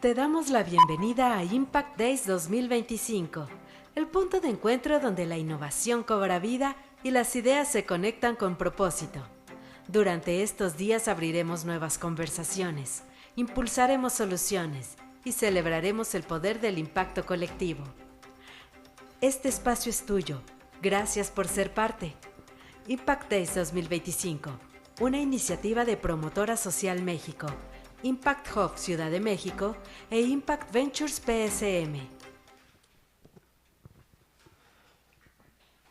Te damos la bienvenida a Impact Days 2025, el punto de encuentro donde la innovación cobra vida y las ideas se conectan con propósito. Durante estos días abriremos nuevas conversaciones, impulsaremos soluciones y celebraremos el poder del impacto colectivo. Este espacio es tuyo. Gracias por ser parte. Impact Days 2025, una iniciativa de Promotora Social México, Impact Hub Ciudad de México e Impact Ventures PSM.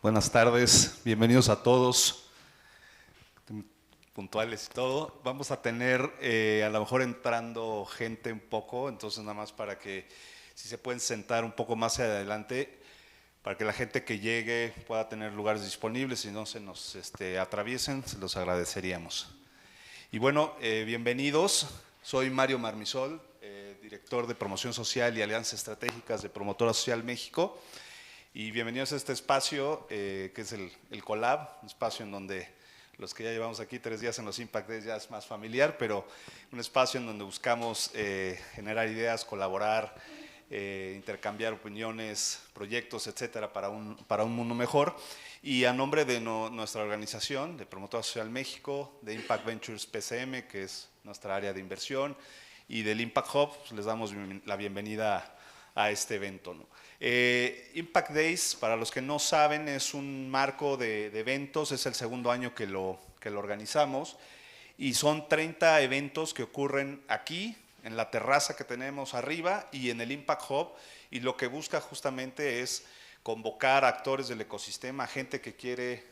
Buenas tardes, bienvenidos a todos, puntuales y todo. Vamos a tener a lo mejor entrando gente un poco, entonces nada más para que si se pueden sentar un poco más hacia adelante, para que la gente que llegue pueda tener lugares disponibles, si no se nos atraviesen, se los agradeceríamos. Y bueno, bienvenidos. Soy Mario Marmisol, director de Promoción Social y Alianzas Estratégicas de Promotora Social México. Y bienvenidos a este espacio que es el Collab, un espacio en donde los que ya llevamos aquí 3 días en los Impact Days ya es más familiar, pero un espacio en donde buscamos generar ideas, colaborar, intercambiar opiniones, proyectos, etcétera, para un mundo mejor. Y a nombre de nuestra organización, de Promotora Social México, de Impact Ventures PSM, que es nuestra área de inversión, y del Impact Hub, pues les damos la bienvenida a este evento, ¿no? Impact Days, para los que no saben, es un marco de eventos, es el segundo año que lo organizamos, y son 30 eventos que ocurren aquí, en la terraza que tenemos arriba y en el Impact Hub, y lo que busca justamente es convocar a actores del ecosistema, a gente que quiere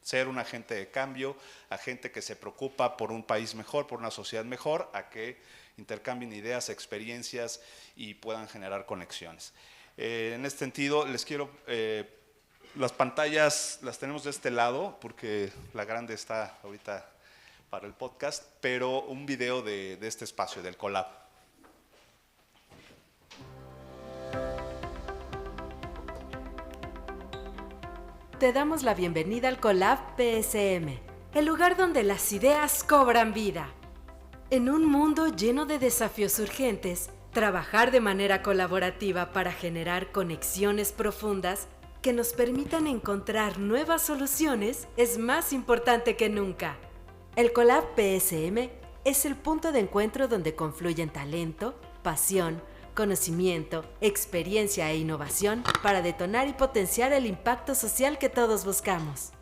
ser un agente de cambio, a gente que se preocupa por un país mejor, por una sociedad mejor, a que intercambien ideas, experiencias y puedan generar conexiones. En este sentido, les quiero, las pantallas las tenemos de este lado, porque la grande está ahorita para el podcast, pero un video de este espacio, del Collab. Te damos la bienvenida al Collab PSM, el lugar donde las ideas cobran vida. En un mundo lleno de desafíos urgentes, trabajar de manera colaborativa para generar conexiones profundas que nos permitan encontrar nuevas soluciones es más importante que nunca. El Collab PSM es el punto de encuentro donde confluyen talento, pasión, conocimiento, experiencia e innovación para detonar y potenciar el impacto social que todos buscamos.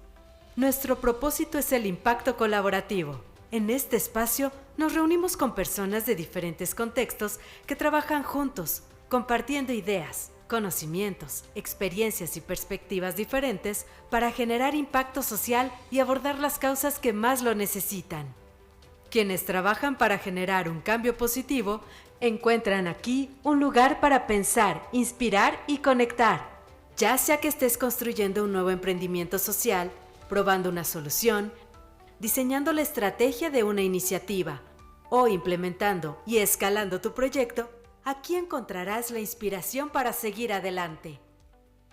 Nuestro propósito es el impacto colaborativo. En este espacio nos reunimos con personas de diferentes contextos que trabajan juntos, compartiendo ideas, conocimientos, experiencias y perspectivas diferentes para generar impacto social y abordar las causas que más lo necesitan. Quienes trabajan para generar un cambio positivo encuentran aquí un lugar para pensar, inspirar y conectar. Ya sea que estés construyendo un nuevo emprendimiento social, probando una solución, diseñando la estrategia de una iniciativa o implementando y escalando tu proyecto, aquí encontrarás la inspiración para seguir adelante.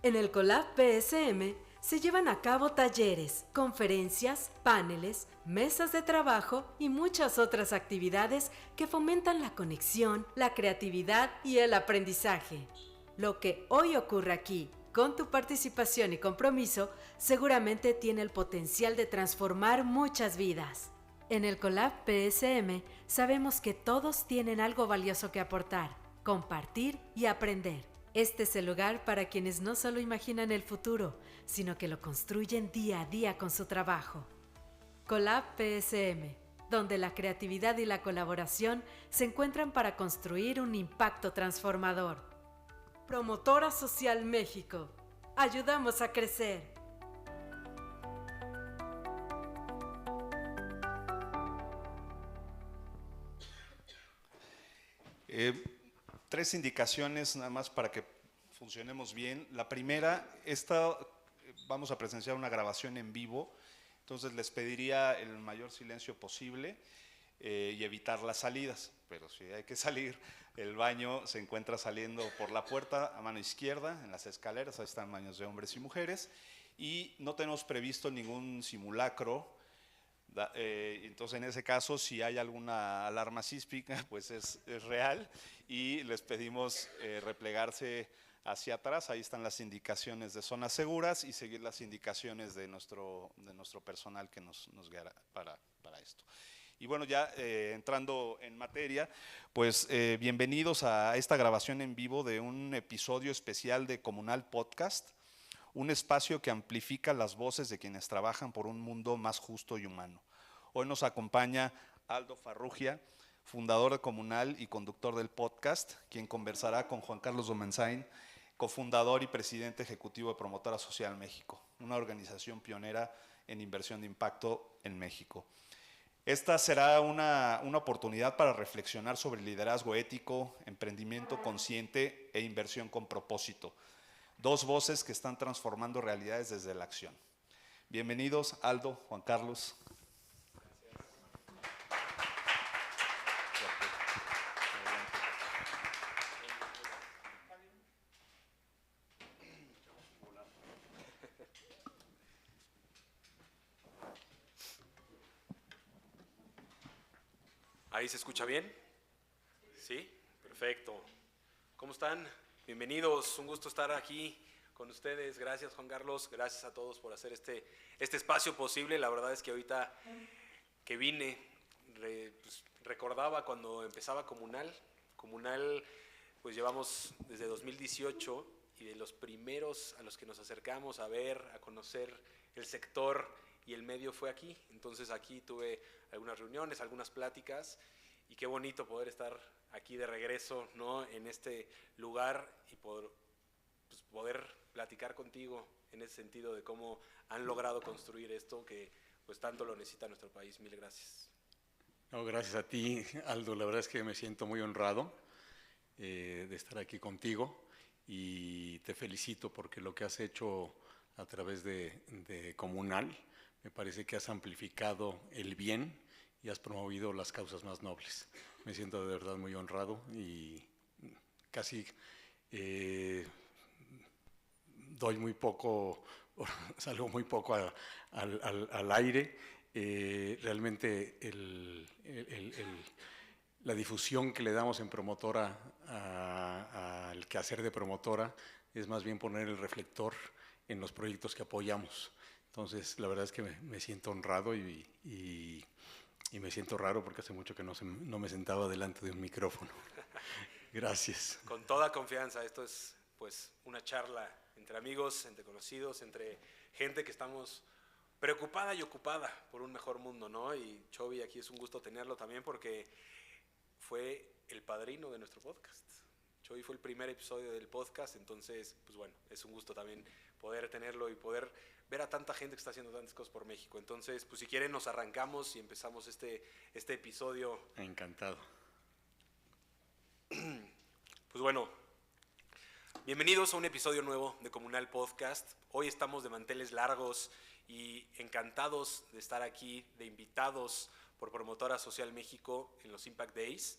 En el Collab PSM se llevan a cabo talleres, conferencias, paneles, mesas de trabajo y muchas otras actividades que fomentan la conexión, la creatividad y el aprendizaje. Lo que hoy ocurre aquí, con tu participación y compromiso, seguramente tiene el potencial de transformar muchas vidas. En el Collab PSM sabemos que todos tienen algo valioso que aportar, compartir y aprender. Este es el lugar para quienes no solo imaginan el futuro, sino que lo construyen día a día con su trabajo. Collab PSM, donde la creatividad y la colaboración se encuentran para construir un impacto transformador. Promotora Social México. Ayudamos a crecer. Tres indicaciones nada más para que funcionemos bien. La primera, vamos a presenciar una grabación en vivo, entonces les pediría el mayor silencio posible y evitar las salidas, pero si hay que salir, el baño se encuentra saliendo por la puerta a mano izquierda, en las escaleras, ahí están baños de hombres y mujeres, y no tenemos previsto ningún simulacro Entonces, en ese caso, si hay alguna alarma sísmica, pues es real y les pedimos replegarse hacia atrás. Ahí están las indicaciones de zonas seguras y seguir las indicaciones de nuestro personal que nos guiará para esto. Y bueno, ya entrando en materia, pues bienvenidos a esta grabación en vivo de un episodio especial de Comunal Podcast, un espacio que amplifica las voces de quienes trabajan por un mundo más justo y humano. Hoy nos acompaña Aldo Farrugia, fundador de Comunal y conductor del podcast, quien conversará con Juan Carlos Domenzain, cofundador y presidente ejecutivo de Promotora Social México, una organización pionera en inversión de impacto en México. Esta será una oportunidad para reflexionar sobre liderazgo ético, emprendimiento consciente e inversión con propósito. Dos voces que están transformando realidades desde la acción. Bienvenidos, Aldo, Juan Carlos. ¿Ahí se escucha bien? ¿Sí? Perfecto. ¿Cómo están? Bienvenidos, un gusto estar aquí con ustedes. Gracias, Juan Carlos, gracias a todos por hacer este espacio posible. La verdad es que ahorita que vine, recordaba cuando empezaba Comunal. Comunal, pues llevamos desde 2018 y de los primeros a los que nos acercamos a ver, a conocer el sector y el medio fue aquí. Entonces aquí tuve algunas reuniones, algunas pláticas y qué bonito poder estar aquí de regreso, ¿no? En este lugar y poder platicar contigo en ese sentido de cómo han logrado construir esto que pues tanto lo necesita nuestro país. Mil gracias. No, gracias a ti, Aldo. La verdad es que me siento muy honrado de estar aquí contigo y te felicito porque lo que has hecho a través de Comunal, me parece que has amplificado el bien y has promovido las causas más nobles. Me siento de verdad muy honrado y casi doy muy poco, salgo muy poco al aire. Realmente la difusión que le damos en Promotora al quehacer de Promotora es más bien poner el reflector en los proyectos que apoyamos. Entonces, la verdad es que me siento honrado y me siento raro porque hace mucho que no me sentaba delante de un micrófono. Gracias. Con toda confianza, esto es pues una charla entre amigos, entre conocidos, entre gente que estamos preocupada y ocupada por un mejor mundo, ¿no? Y Chovy, aquí es un gusto tenerlo también porque fue el padrino de nuestro podcast. Chovy fue el primer episodio del podcast, entonces, pues bueno, es un gusto también poder tenerlo y poder ver a tanta gente que está haciendo tantas cosas por México. Entonces, pues si quieren nos arrancamos y empezamos este episodio. Encantado. Pues bueno, bienvenidos a un episodio nuevo de Comunal Podcast. Hoy estamos de manteles largos y encantados de estar aquí, de invitados por Promotora Social México en los Impact Days,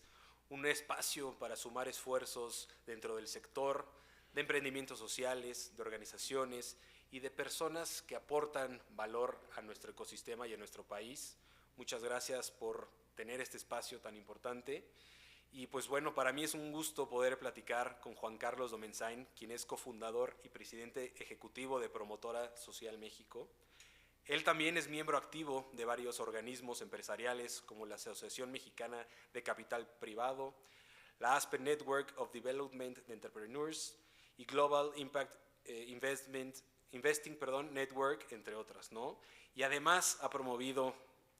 un espacio para sumar esfuerzos dentro del sector, de emprendimientos sociales, de organizaciones y de personas que aportan valor a nuestro ecosistema y a nuestro país. Muchas gracias por tener este espacio tan importante. Y pues bueno, para mí es un gusto poder platicar con Juan Carlos Domenzain, quien es cofundador y presidente ejecutivo de Promotora Social México. Él también es miembro activo de varios organismos empresariales como la Asociación Mexicana de Capital Privado, la Aspen Network of Development de Entrepreneurs y Global Impact Investing Network, entre otras, ¿no? Y además ha promovido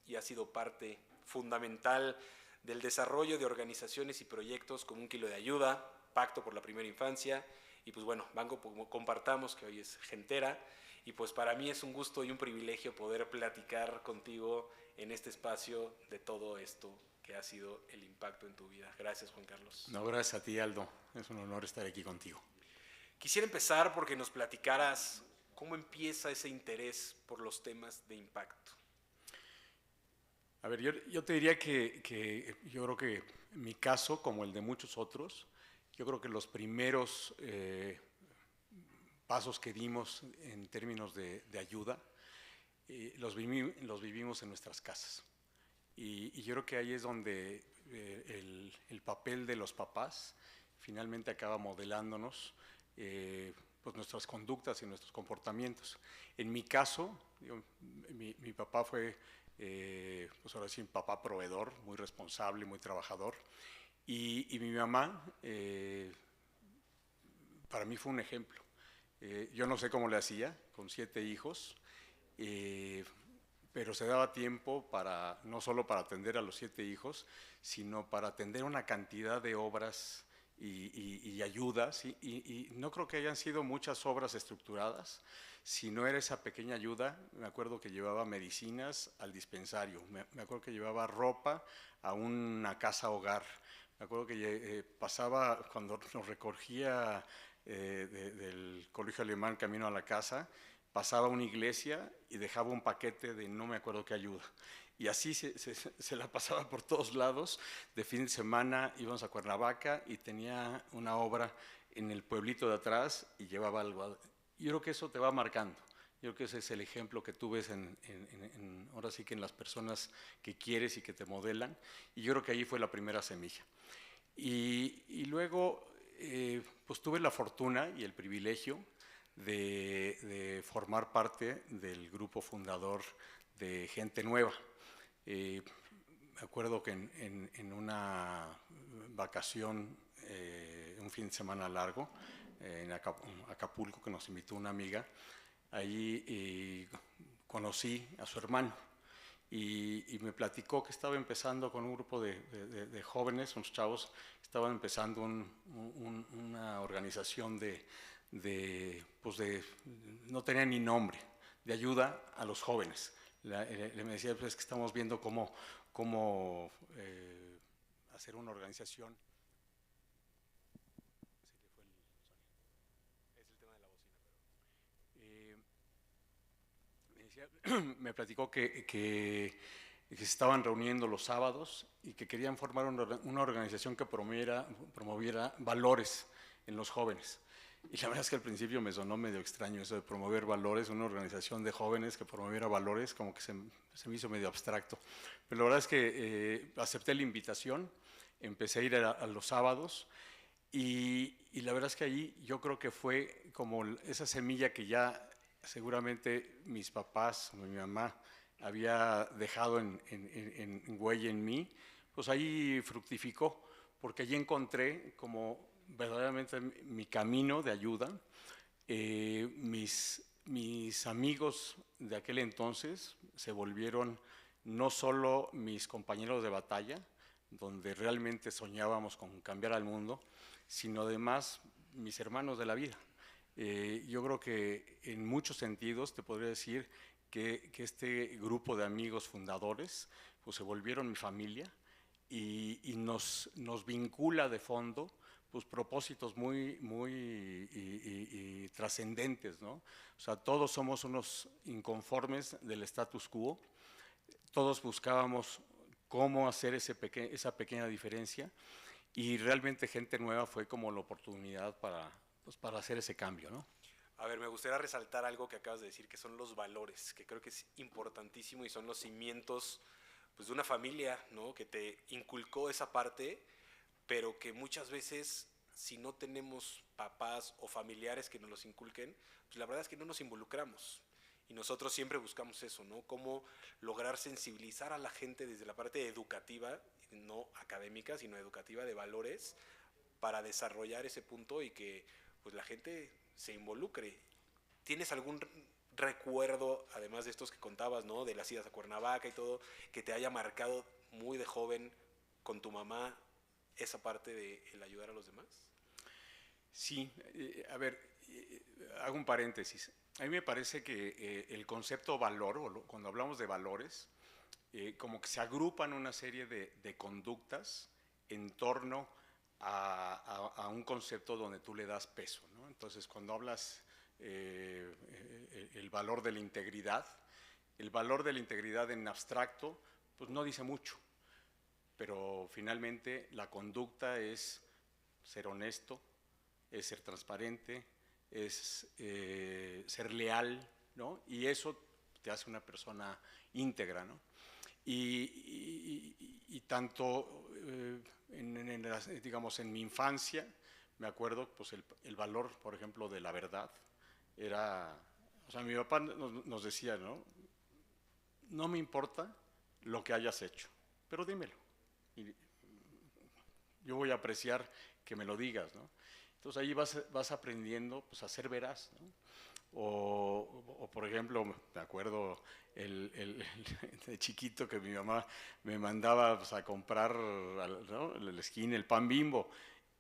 y ha sido parte fundamental del desarrollo de organizaciones y proyectos como Un Kilo de Ayuda, Pacto por la Primera Infancia y pues bueno, Banco Compartamos, que hoy es Gentera. Y pues para mí es un gusto y un privilegio poder platicar contigo en este espacio de todo esto que ha sido el impacto en tu vida. Gracias, Juan Carlos. No, gracias a ti, Aldo. Es un honor estar aquí contigo. Quisiera empezar porque nos platicaras cómo empieza ese interés por los temas de impacto. A ver, yo te diría que yo creo que en mi caso, como el de muchos otros, yo creo que los primeros pasos que dimos en términos de ayuda los vivimos en nuestras casas. Y yo creo que ahí es donde el papel de los papás finalmente acaba modelándonos pues nuestras conductas y nuestros comportamientos. En mi caso, mi papá fue, pues ahora sí, un papá proveedor, muy responsable, muy trabajador. Y mi mamá, para mí fue un ejemplo. Yo no sé cómo le hacía, con 7 hijos, pero se daba tiempo para, no solo para atender a los 7 hijos, sino para atender una cantidad de obras y ayudas, y no creo que hayan sido muchas obras estructuradas, sino era esa pequeña ayuda. Me acuerdo que llevaba medicinas al dispensario, me acuerdo que llevaba ropa a una casa hogar, me acuerdo que pasaba cuando nos recogía del colegio alemán camino a la casa, pasaba a una iglesia y dejaba un paquete de no me acuerdo qué ayuda. Y así se la pasaba por todos lados. De fin de semana íbamos a Cuernavaca y tenía una obra en el pueblito de atrás y llevaba algo. Yo creo que eso te va marcando. Yo creo que ese es el ejemplo que tú ves ahora sí que en las personas que quieres y que te modelan. Y yo creo que ahí fue la primera semilla. Y luego, pues tuve la fortuna y el privilegio de formar parte del grupo fundador de Gente Nueva. Me acuerdo que en una vacación, un fin de semana largo, en Acapulco, que nos invitó una amiga, ahí conocí a su hermano y me platicó que estaba empezando con un grupo de jóvenes, unos chavos, estaban empezando una organización pues no tenía ni nombre, de ayuda a los jóvenes. Me decía, pues es que estamos viendo cómo hacer una organización. Me platicó que se estaban reuniendo los sábados y que querían formar una organización que promoviera valores en los jóvenes. Y la verdad es que al principio me sonó medio extraño eso de promover valores, una organización de jóvenes que promoviera valores, como que se me hizo medio abstracto. Pero la verdad es que acepté la invitación, empecé a ir a los sábados y la verdad es que ahí yo creo que fue como esa semilla que ya seguramente mis papás, mi mamá, había dejado en huella en mí, pues ahí fructificó, porque allí encontré como verdaderamente mi camino de ayuda. Mis amigos de aquel entonces se volvieron no solo mis compañeros de batalla, donde realmente soñábamos con cambiar al mundo, sino además mis hermanos de la vida. Yo creo que en muchos sentidos te podría decir que este grupo de amigos fundadores pues se volvieron mi familia y nos vincula de fondo pues propósitos muy trascendentes, ¿no? O sea, todos somos unos inconformes del status quo, todos buscábamos cómo hacer esa pequeña diferencia y realmente Gente Nueva fue como la oportunidad para hacer ese cambio, ¿no? A ver, me gustaría resaltar algo que acabas de decir, que son los valores, que creo que es importantísimo y son los cimientos pues, de una familia, ¿no? Que te inculcó esa parte, pero que muchas veces, si no tenemos papás o familiares que nos los inculquen, pues la verdad es que no nos involucramos. Y nosotros siempre buscamos eso, ¿no? Cómo lograr sensibilizar a la gente desde la parte educativa, no académica, sino educativa, de valores, para desarrollar ese punto y que pues la gente se involucre. ¿Tienes algún recuerdo, además de estos que contabas, ¿no? De las idas a Cuernavaca y todo, que te haya marcado muy de joven con tu mamá esa parte de el ayudar a los demás? Sí, a ver, hago un paréntesis. A mí me parece que el concepto valor, cuando hablamos de valores, como que se agrupan una serie de conductas en torno a un concepto donde tú le das peso, ¿no? Entonces, cuando hablas el valor de la integridad en abstracto, pues no dice mucho, pero finalmente la conducta es ser honesto, es ser transparente, es ser leal, ¿no? Y eso te hace una persona íntegra, ¿no? Y tanto, digamos, en mi infancia, me acuerdo, pues el valor, por ejemplo, de la verdad, era, o sea, mi papá nos decía, ¿no? No me importa lo que hayas hecho, pero dímelo. Y yo voy a apreciar que me lo digas, ¿no? Entonces ahí vas aprendiendo, pues, a ser veraz, ¿no? O por ejemplo, me acuerdo de chiquito que mi mamá me mandaba, pues, a comprar, ¿no?, en la esquina el pan Bimbo,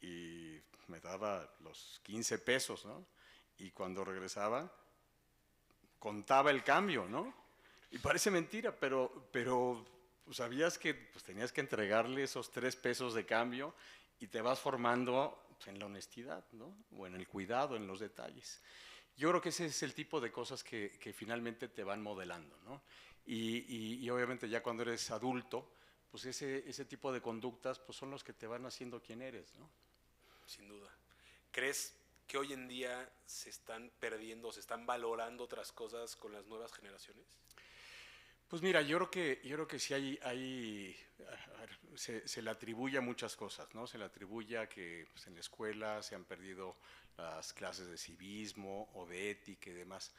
y me daba los 15 pesos, ¿no? Y cuando regresaba, contaba el cambio, ¿no? Y parece mentira, pero pues, sabías que, pues, tenías que entregarle esos 3 pesos de cambio, y te vas formando, pues, en la honestidad, ¿no? O en el cuidado, en los detalles. Yo creo que ese es el tipo de cosas que finalmente te van modelando, ¿no? Y obviamente ya cuando eres adulto, pues ese tipo de conductas, pues, son los que te van haciendo quien eres, ¿no? Sin duda. ¿Crees que hoy en día se están perdiendo, se están valorando otras cosas con las nuevas generaciones? Pues mira, yo creo que sí se le atribuye a muchas cosas, ¿no? Se le atribuye a que, pues, en la escuela se han perdido las clases de civismo o de ética y demás,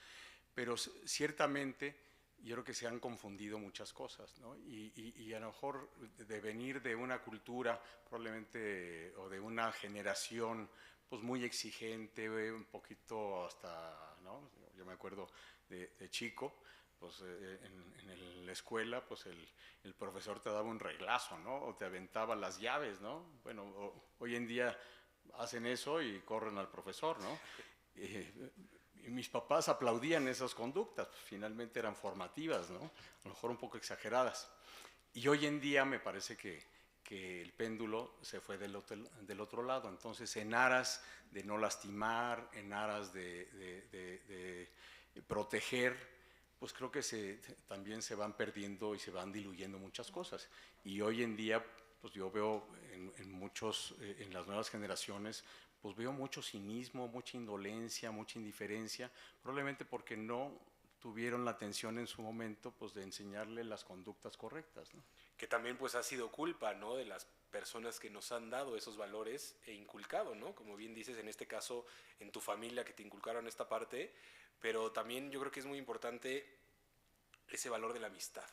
pero ciertamente yo creo que se han confundido muchas cosas, ¿no? Y a lo mejor de venir de una cultura probablemente, o de una generación, pues, muy exigente, un poquito hasta, ¿no? Yo me acuerdo de chico, pues, en la escuela, pues, el profesor te daba un reglazo, ¿no? O te aventaba las llaves, ¿no? Bueno, hoy en día hacen eso y corren al profesor, ¿no? Y mis papás aplaudían esas conductas, pues, finalmente eran formativas, ¿no? A lo mejor un poco exageradas. Y hoy en día me parece que el péndulo se fue del otro lado. Entonces, en aras de no lastimar, en aras de proteger, pues creo que también se van perdiendo y se van diluyendo muchas cosas. Y hoy en día, pues yo veo en las nuevas generaciones, pues veo mucho cinismo, mucha indolencia, mucha indiferencia, probablemente porque no tuvieron la atención en su momento, pues, de enseñarle las conductas correctas, ¿no? Que también, pues, ha sido culpa, ¿no?, de las personas que nos han dado esos valores e inculcado, ¿no? Como bien dices, en este caso, en tu familia, que te inculcaron esta parte, pero también yo creo que es muy importante ese valor de la amistad.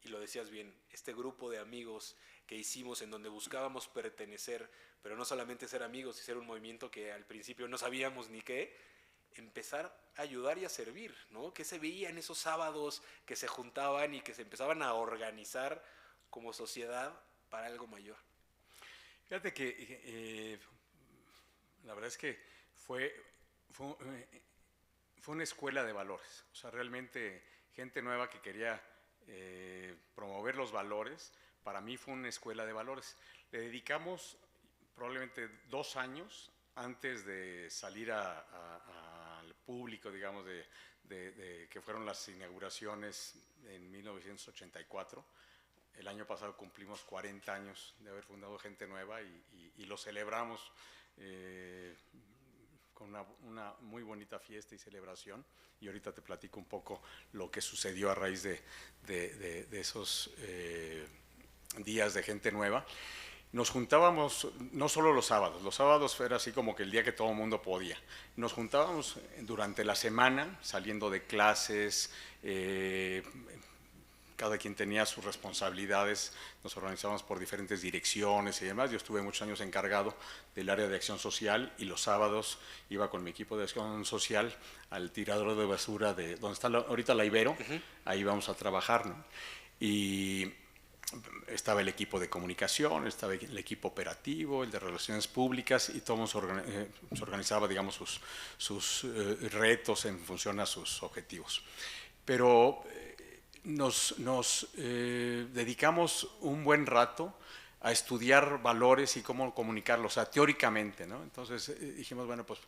Y lo decías bien, este grupo de amigos que hicimos en donde buscábamos pertenecer, pero no solamente ser amigos y ser un movimiento que al principio no sabíamos ni qué, empezar a ayudar y a servir, ¿no? Que se veían esos sábados que se juntaban y que se empezaban a organizar como sociedad para algo mayor. Fíjate que la verdad es que fue una escuela de valores. O sea, realmente gente nueva que quería promover los valores, para mí fue una escuela de valores. Le dedicamos probablemente 2 años antes de salir al público, digamos, de que fueron las inauguraciones en 1984. El año pasado cumplimos 40 años de haber fundado Gente Nueva y lo celebramos con una muy bonita fiesta y celebración. Y ahorita te platico un poco lo que sucedió a raíz de esos días de Gente Nueva. Nos juntábamos no solo los sábados era así como que el día que todo el mundo podía. Nos juntábamos durante la semana, saliendo de clases, cada quien tenía sus responsabilidades, nos organizábamos por diferentes direcciones y demás. Yo estuve muchos años encargado del área de acción social y los sábados iba con mi equipo de acción social al tiradero de basura de donde está ahorita la Ibero, ahí vamos a trabajar, ¿no? Y estaba el equipo de comunicación, estaba el equipo operativo, el de relaciones públicas, y todo se organizaba, digamos, sus retos en función a sus objetivos. Pero nos dedicamos un buen rato a estudiar valores y cómo comunicarlos, o sea, teóricamente, ¿no? Entonces dijimos, bueno, pues,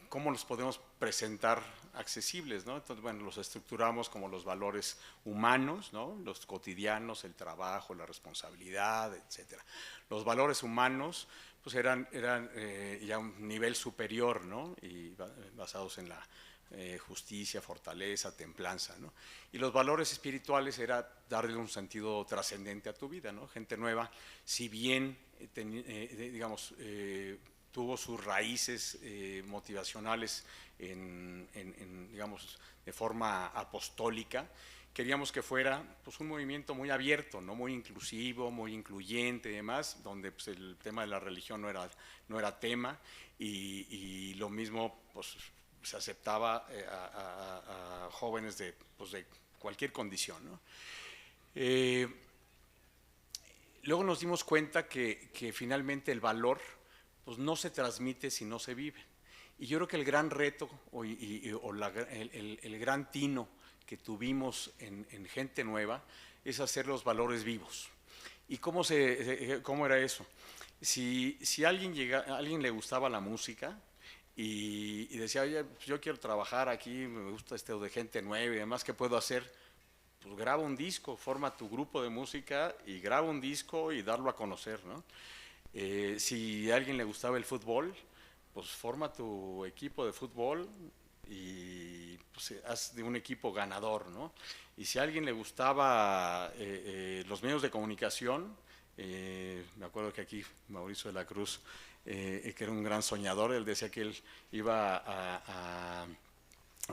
¿cómo los podemos presentar accesibles, ¿no? Entonces, bueno, los estructuramos como los valores humanos, ¿no? Los cotidianos, el trabajo, la responsabilidad, etcétera. Los valores humanos, pues, eran ya un nivel superior, ¿no? Y basados en la justicia, fortaleza, templanza, ¿no? Y los valores espirituales era darle un sentido trascendente a tu vida, ¿no? Gente Nueva, si bien, digamos, tuvo sus raíces motivacionales digamos, de forma apostólica, queríamos que fuera pues, un movimiento muy abierto, ¿no? Muy inclusivo, muy incluyente y demás, donde pues, el tema de la religión no era tema y lo mismo pues, se aceptaba a jóvenes pues, de cualquier condición, ¿no? Luego nos dimos cuenta que finalmente el valor pues, no se transmite si no se vive. Y yo creo que el gran reto el gran tino que tuvimos en Gente Nueva es hacer los valores vivos. ¿Y cómo era eso? Si a alguien le gustaba la música y decía, oye, pues yo quiero trabajar aquí, me gusta esto de Gente Nueva y demás, ¿qué puedo hacer? Pues graba un disco, forma tu grupo de música y graba un disco y darlo a conocer, ¿no? Si a alguien le gustaba el fútbol, pues forma tu equipo de fútbol y pues, haz de un equipo ganador, ¿no? Y si a alguien le gustaba los medios de comunicación, me acuerdo que aquí Mauricio de la Cruz, que era un gran soñador, él decía que él iba a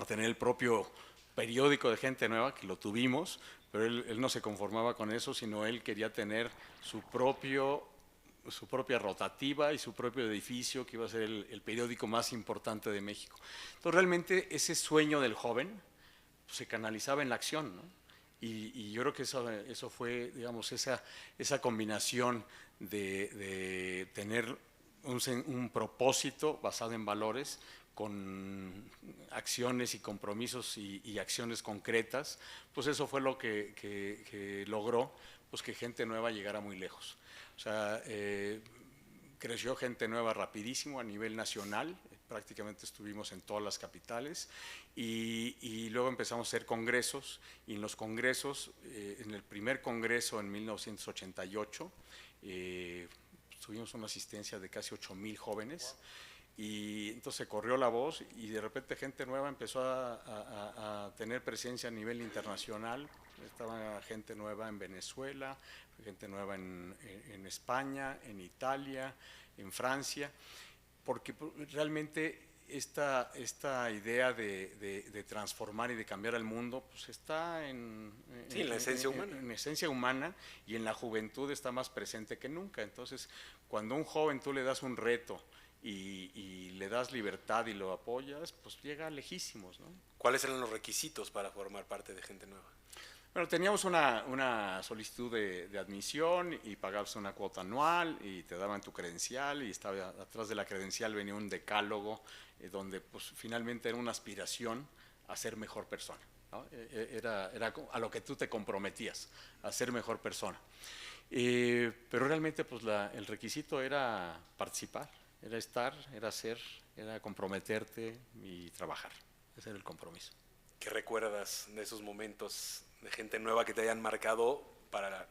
tener el propio periódico de Gente Nueva, que lo tuvimos, pero él no se conformaba con eso, sino él quería tener su propia rotativa y su propio edificio, que iba a ser el periódico más importante de México. Entonces realmente ese sueño del joven pues, se canalizaba en la acción, ¿no? Y yo creo que eso fue, digamos, esa combinación de tener un propósito basado en valores, con acciones y compromisos y acciones concretas, pues eso fue lo que logró pues que Gente Nueva llegara muy lejos. O sea, creció Gente Nueva rapidísimo a nivel nacional, prácticamente estuvimos en todas las capitales y luego empezamos a hacer congresos y en los congresos, en el primer congreso en 1988, tuvimos una asistencia de casi 8,000 jóvenes. Y entonces corrió la voz y de repente Gente Nueva empezó a tener presencia a nivel internacional. Estaba Gente Nueva en Venezuela, Gente Nueva en España, en Italia, en Francia, porque realmente esta idea de transformar y de cambiar el mundo pues está en la esencia humana. En esencia humana y en la juventud está más presente que nunca. Entonces, cuando a un joven tú le das un reto, y le das libertad y lo apoyas, pues llega lejísimos, ¿no? ¿Cuáles eran los requisitos para formar parte de Gente Nueva? Bueno, teníamos una solicitud de admisión y pagabas una cuota anual y te daban tu credencial y estaba atrás de la credencial venía un decálogo donde pues finalmente era una aspiración a ser mejor persona, ¿no? Era a lo que tú te comprometías, a ser mejor persona. Pero realmente pues el requisito era participar. Era estar, era ser, era comprometerte y trabajar. Ese era el compromiso. ¿Qué recuerdas de esos momentos de Gente Nueva que te hayan marcado para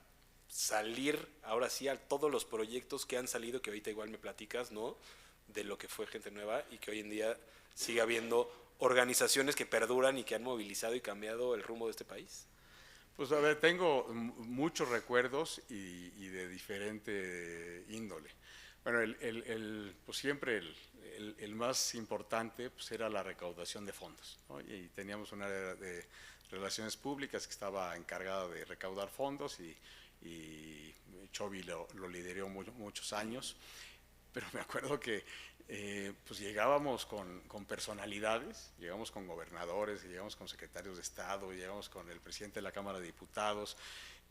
salir ahora sí a todos los proyectos que han salido, que ahorita igual me platicas, ¿no? De lo que fue Gente Nueva y que hoy en día sigue habiendo organizaciones que perduran y que han movilizado y cambiado el rumbo de este país? Pues a ver, tengo muchos recuerdos y de diferente índole. Bueno, pues siempre el más importante pues era la recaudación de fondos, ¿no? Y teníamos una área de relaciones públicas que estaba encargada de recaudar fondos y Chovy lo lideró muchos años, pero me acuerdo que pues llegábamos con personalidades, llegamos con gobernadores, llegamos con secretarios de Estado, llegamos con el presidente de la Cámara de Diputados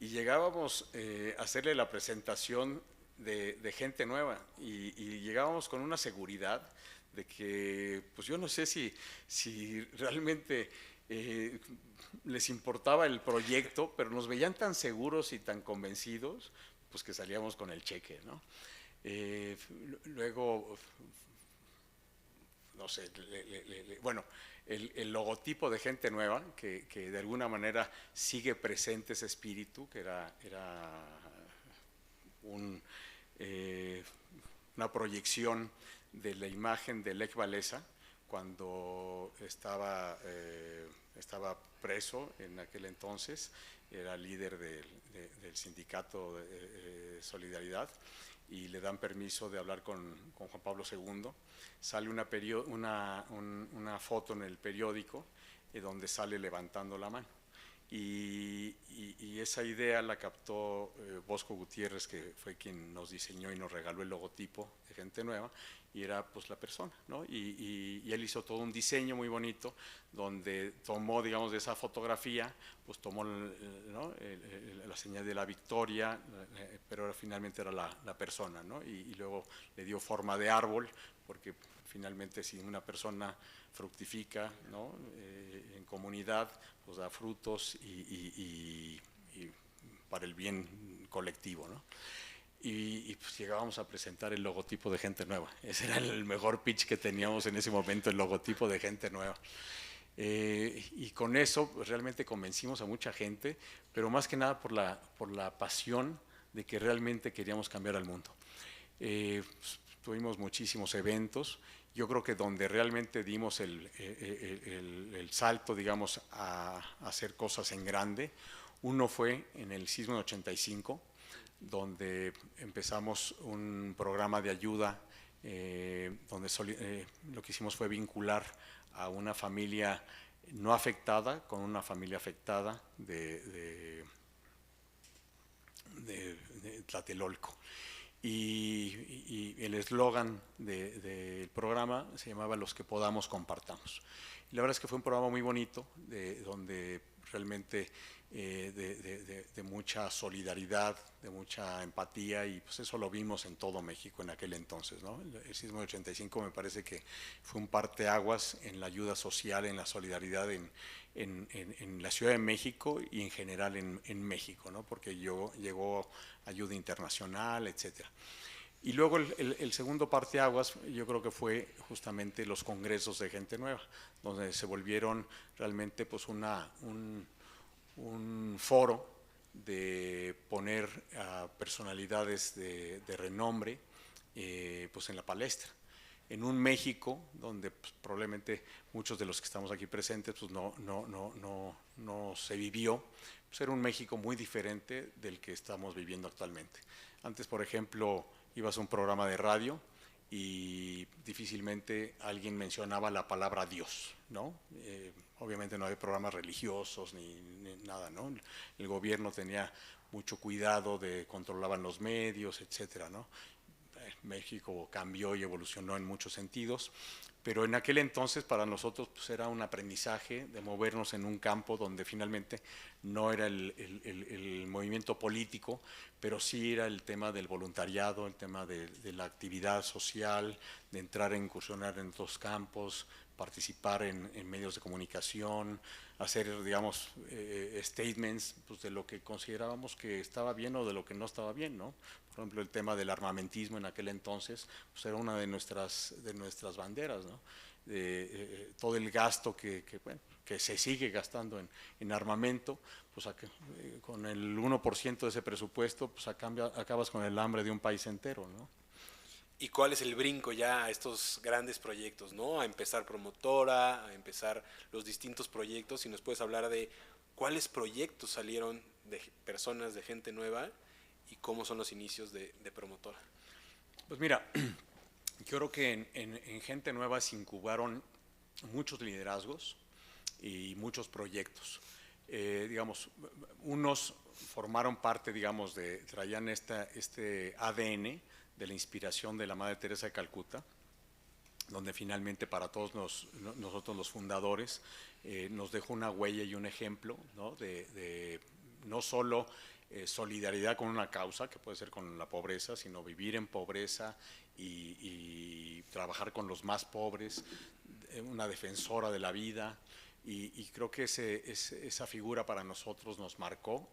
y llegábamos a hacerle la presentación de Gente Nueva y llegábamos con una seguridad de que, pues yo no sé si realmente les importaba el proyecto, pero nos veían tan seguros y tan convencidos, pues que salíamos con el cheque, ¿no? Luego, no sé, bueno, el logotipo de Gente Nueva, que de alguna manera sigue presente ese espíritu, que era una proyección de la imagen de Lech Walesa cuando estaba preso en aquel entonces, era líder del sindicato de Solidaridad, y le dan permiso de hablar con Juan Pablo II. Sale una foto en el periódico donde sale levantando la mano. Y esa idea la captó Bosco Gutiérrez, que fue quien nos diseñó y nos regaló el logotipo de Gente Nueva, y era pues la persona, ¿no? Y él hizo todo un diseño muy bonito donde tomó, digamos, de esa fotografía, pues tomó, ¿no?, la señal de la victoria, pero finalmente era la persona, ¿no? Y luego le dio forma de árbol, porque finalmente si una persona fructifica, ¿no?, en comunidad, pues da frutos y para el bien colectivo, ¿no? Y pues llegábamos a presentar el logotipo de Gente Nueva. Ese era el mejor pitch que teníamos en ese momento, el logotipo de Gente Nueva. Y con eso pues, realmente convencimos a mucha gente, pero más que nada por la pasión de que realmente queríamos cambiar al mundo. Pues, tuvimos muchísimos eventos. Yo creo que donde realmente dimos el salto, digamos, a hacer cosas en grande, uno fue en el sismo de 85, donde empezamos un programa de ayuda, donde lo que hicimos fue vincular a una familia no afectada con una familia afectada de Tlatelolco. Y el eslogan del programa se llamaba Los que podamos, compartamos. Y la verdad es que fue un programa muy bonito, donde realmente de mucha solidaridad, de mucha empatía, y pues eso lo vimos en todo México en aquel entonces, ¿no? El sismo de 85 me parece que fue un parteaguas en la ayuda social, en la solidaridad en la Ciudad de México y en general en México, ¿no? Porque llegó ayuda internacional, etcétera. Y luego el segundo parteaguas yo creo que fue justamente los congresos de Gente Nueva, donde se volvieron realmente pues un foro de poner a personalidades de renombre pues en la palestra. En un México donde pues, probablemente muchos de los que estamos aquí presentes pues no se vivió, pues era un México muy diferente del que estamos viviendo actualmente. Antes, por ejemplo, ibas a un programa de radio y difícilmente alguien mencionaba la palabra Dios, ¿no? Obviamente no había programas religiosos ni nada, ¿no? El gobierno tenía mucho cuidado controlaban los medios, etcétera, ¿no? México cambió y evolucionó en muchos sentidos, pero en aquel entonces para nosotros pues, era un aprendizaje de movernos en un campo donde finalmente no era el movimiento político, pero sí era el tema del voluntariado, el tema de la actividad social, de entrar a incursionar en otros campos, participar en medios de comunicación, hacer, digamos, statements pues, de lo que considerábamos que estaba bien o de lo que no estaba bien, ¿no? Por ejemplo, el tema del armamentismo en aquel entonces pues, era una de nuestras banderas, ¿no? Todo el gasto que se sigue gastando en armamento, pues con el 1% de ese presupuesto, pues acabas con el hambre de un país entero, ¿no? ¿Y cuál es el brinco ya a estos grandes proyectos, ¿no? A empezar Promotora, a empezar los distintos proyectos, y nos puedes hablar de cuáles proyectos salieron de personas, de Gente Nueva, y cómo son los inicios de Promotora. Pues mira, yo creo que en Gente Nueva se incubaron muchos liderazgos y muchos proyectos. Digamos, unos formaron parte, digamos, traían este ADN de la inspiración de la Madre Teresa de Calcuta, donde finalmente para todos nosotros los fundadores nos dejó una huella y un ejemplo, ¿no? de no solo solidaridad con una causa, que puede ser con la pobreza, sino vivir en pobreza y trabajar con los más pobres, una defensora de la vida. Y creo que esa figura para nosotros nos marcó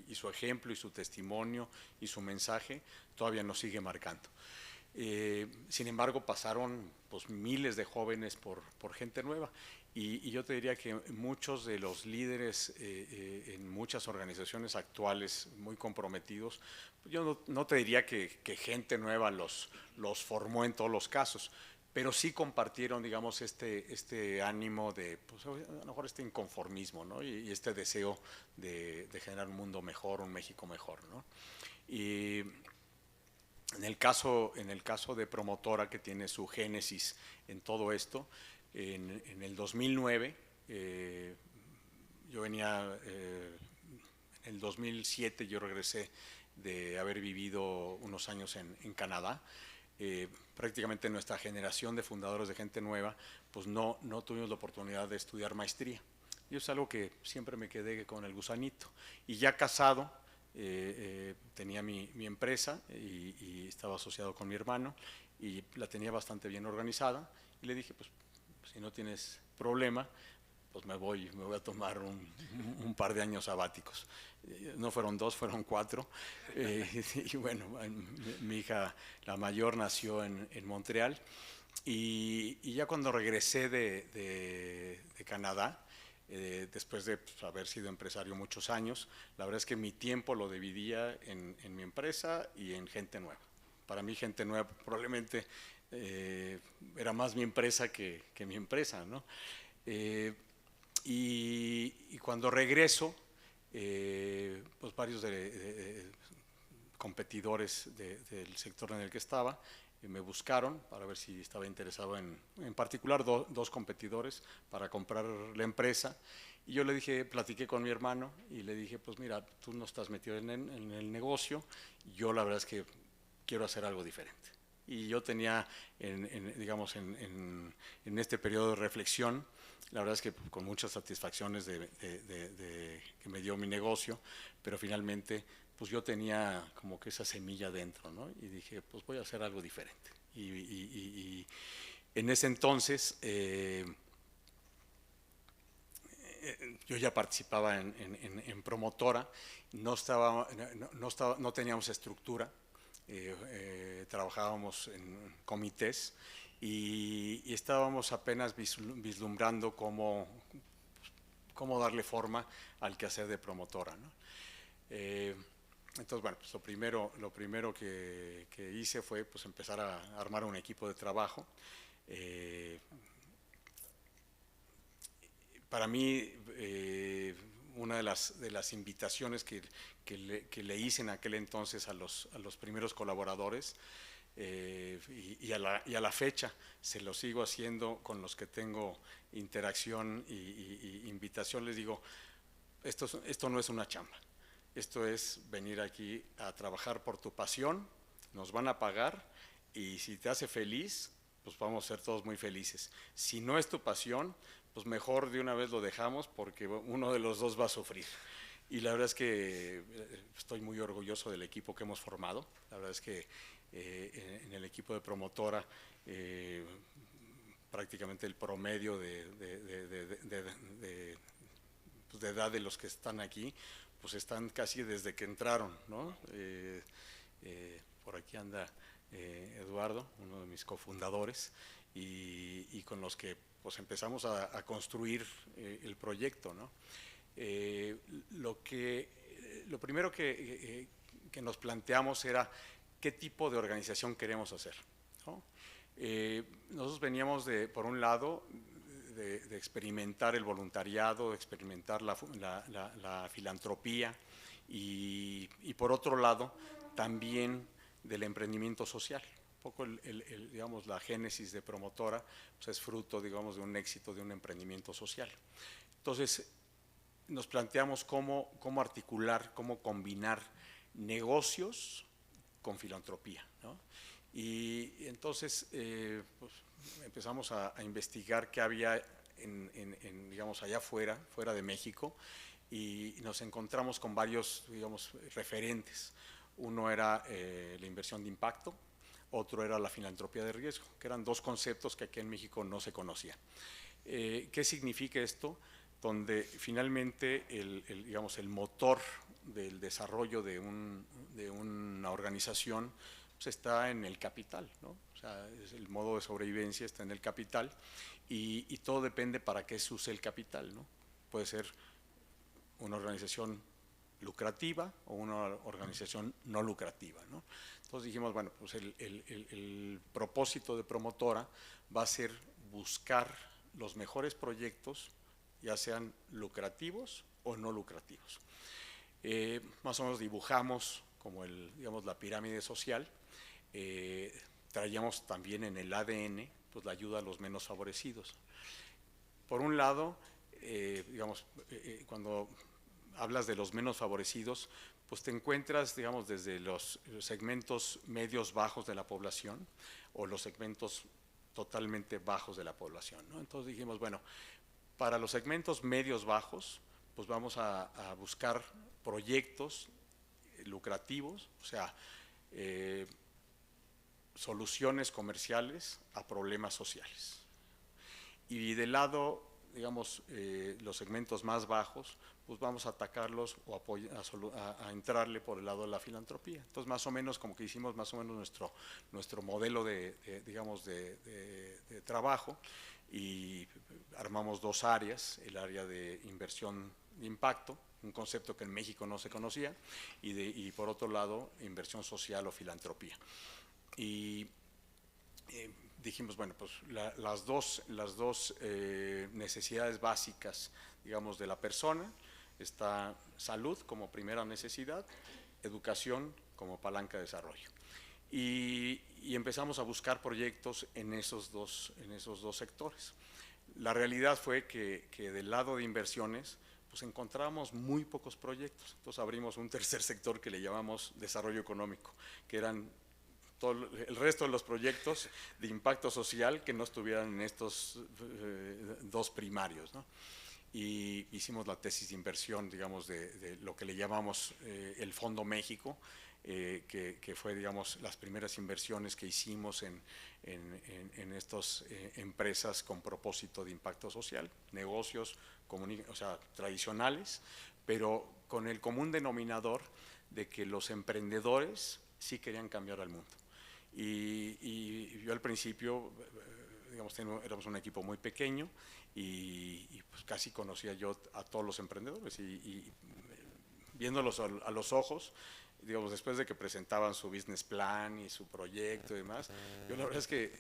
y su ejemplo y su testimonio y su mensaje todavía nos sigue marcando. Sin embargo, pasaron pues, miles de jóvenes por Gente Nueva y yo te diría que muchos de los líderes en muchas organizaciones actuales muy comprometidos, yo no te diría que Gente Nueva los formó en todos los casos, pero sí compartieron, digamos, este ánimo de, pues, a lo mejor este inconformismo, ¿no? Y este deseo de generar un mundo mejor, un México mejor, ¿no? Y en el caso de Promotora, que tiene su génesis en todo esto, en el 2009, yo venía, en el 2007 yo regresé de haber vivido unos años en Canadá. Prácticamente nuestra generación de fundadores de Gente Nueva, pues no tuvimos la oportunidad de estudiar maestría. Y es algo que siempre me quedé con el gusanito. Y ya casado, tenía mi empresa y estaba asociado con mi hermano y la tenía bastante bien organizada. Y le dije, pues si no tienes problema, pues me voy a tomar un par de años sabáticos. No fueron 2, fueron 4. Y bueno, mi hija, la mayor, nació en Montreal. Y ya cuando regresé de Canadá, después de haber sido empresario muchos años, la verdad es que mi tiempo lo dividía en mi empresa y en Gente Nueva. Para mí Gente Nueva probablemente era más mi empresa que mi empresa, ¿no? Y cuando regreso, pues varios competidores del sector en el que estaba me buscaron para ver si estaba interesado en particular dos competidores para comprar la empresa. Y yo le dije, platiqué con mi hermano y le dije, pues mira, tú no estás metido en el negocio, yo la verdad es que quiero hacer algo diferente. Y yo tenía, digamos, en este periodo de reflexión, la verdad es que con muchas satisfacciones que me dio mi negocio, pero finalmente pues yo tenía como que esa semilla dentro, ¿no? Y dije, pues voy a hacer algo diferente. Y en ese entonces yo ya participaba en Promotora, no teníamos estructura, trabajábamos en comités y estábamos apenas vislumbrando cómo darle forma al quehacer de Promotora, ¿no? Entonces, bueno, pues lo primero que hice fue pues empezar a armar un equipo de trabajo. Para mí, una de las invitaciones que le hice en aquel entonces a los primeros colaboradores, y a la fecha se lo sigo haciendo con los que tengo interacción y invitación, les digo, esto no es una chamba, esto es venir aquí a trabajar por tu pasión, nos van a pagar y si te hace feliz, pues vamos a ser todos muy felices. Si no es tu pasión, pues mejor de una vez lo dejamos porque uno de los dos va a sufrir. Y la verdad es que estoy muy orgulloso del equipo que hemos formado. La verdad es que en el equipo de Promotora prácticamente el promedio de edad de los que están aquí, pues están casi desde que entraron, ¿no? Por aquí anda Eduardo, uno de mis cofundadores, y con los que pues empezamos a construir el proyecto, ¿no? Lo primero que nos planteamos era qué tipo de organización queremos hacer, ¿no? Nosotros veníamos por un lado, de experimentar el voluntariado, de experimentar la filantropía y por otro lado también del emprendimiento social. Un poco digamos, la génesis de Promotora pues es fruto, digamos, de un éxito de un emprendimiento social. Entonces nos planteamos cómo articular, cómo combinar negocios con filantropía, ¿no? Y entonces pues empezamos a investigar qué había digamos, allá fuera de México, y nos encontramos con varios, digamos, referentes. Uno era la inversión de impacto, otro era la filantropía de riesgo, que eran dos conceptos que aquí en México no se conocían. ¿Qué significa esto? Donde finalmente digamos, el motor del desarrollo de una organización pues está en el capital, ¿no? O sea, el modo de sobrevivencia está en el capital y todo depende para qué se use el capital, ¿no? Puede ser una organización lucrativa o una organización no lucrativa, ¿no? Entonces dijimos, bueno, pues el propósito de Promotora va a ser buscar los mejores proyectos, ya sean lucrativos o no lucrativos. Más o menos dibujamos como digamos, la pirámide social. Traíamos también en el ADN pues, la ayuda a los menos favorecidos. Por un lado, digamos, cuando hablas de los menos favorecidos, pues te encuentras, digamos, desde los segmentos medios bajos de la población o los segmentos totalmente bajos de la población, ¿no? Entonces dijimos, bueno, para los segmentos medios bajos, pues vamos a buscar proyectos lucrativos, o sea, soluciones comerciales a problemas sociales. Y del lado, digamos, los segmentos más bajos, pues vamos a atacarlos o a entrarle por el lado de la filantropía. Entonces, más o menos, como que hicimos más o menos nuestro modelo digamos, de trabajo, y armamos dos áreas: el área de inversión de impacto, un concepto que en México no se conocía, y por otro lado, inversión social o filantropía. Y dijimos, bueno, pues las dos necesidades básicas, digamos, de la persona, está salud como primera necesidad, educación como palanca de desarrollo. Y empezamos a buscar proyectos en esos dos sectores. La realidad fue que del lado de inversiones, pues encontramos muy pocos proyectos. Entonces abrimos un tercer sector que le llamamos desarrollo económico, que eran el resto de los proyectos de impacto social que no estuvieran en estos dos primarios, ¿no? Y hicimos la tesis de inversión, digamos, de lo que le llamamos el Fondo México, que fue, digamos, las primeras inversiones que hicimos en estas empresas con propósito de impacto social, negocios, o sea, tradicionales, pero con el común denominador de que los emprendedores sí querían cambiar al mundo. Y yo al principio, digamos, éramos un equipo muy pequeño y pues casi conocía yo a todos los emprendedores y viéndolos a los ojos, digamos, después de que presentaban su business plan y su proyecto y demás, yo la verdad es que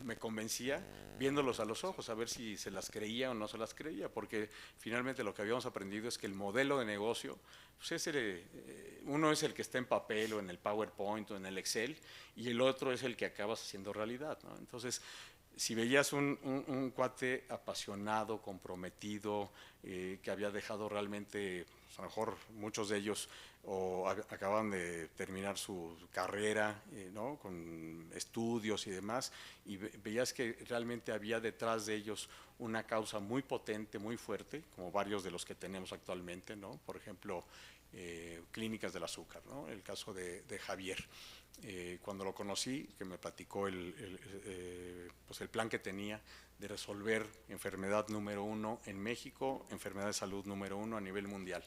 me convencía viéndolos a los ojos, a ver si se las creía o no se las creía, porque finalmente lo que habíamos aprendido es que el modelo de negocio, pues uno es el que está en papel o en el PowerPoint o en el Excel, y el otro es el que acabas haciendo realidad, ¿no? Entonces, si veías un cuate apasionado, comprometido, que había dejado realmente, pues a lo mejor muchos de ellos o acaban de terminar su carrera, ¿no? Con estudios y demás, y veías que realmente había detrás de ellos una causa muy potente, muy fuerte, como varios de los que tenemos actualmente, ¿no? Por ejemplo, Clínicas del Azúcar, ¿no? El caso de Javier. Cuando lo conocí, que me platicó pues el plan que tenía de resolver enfermedad número 1 en México, enfermedad de salud número 1 a nivel mundial.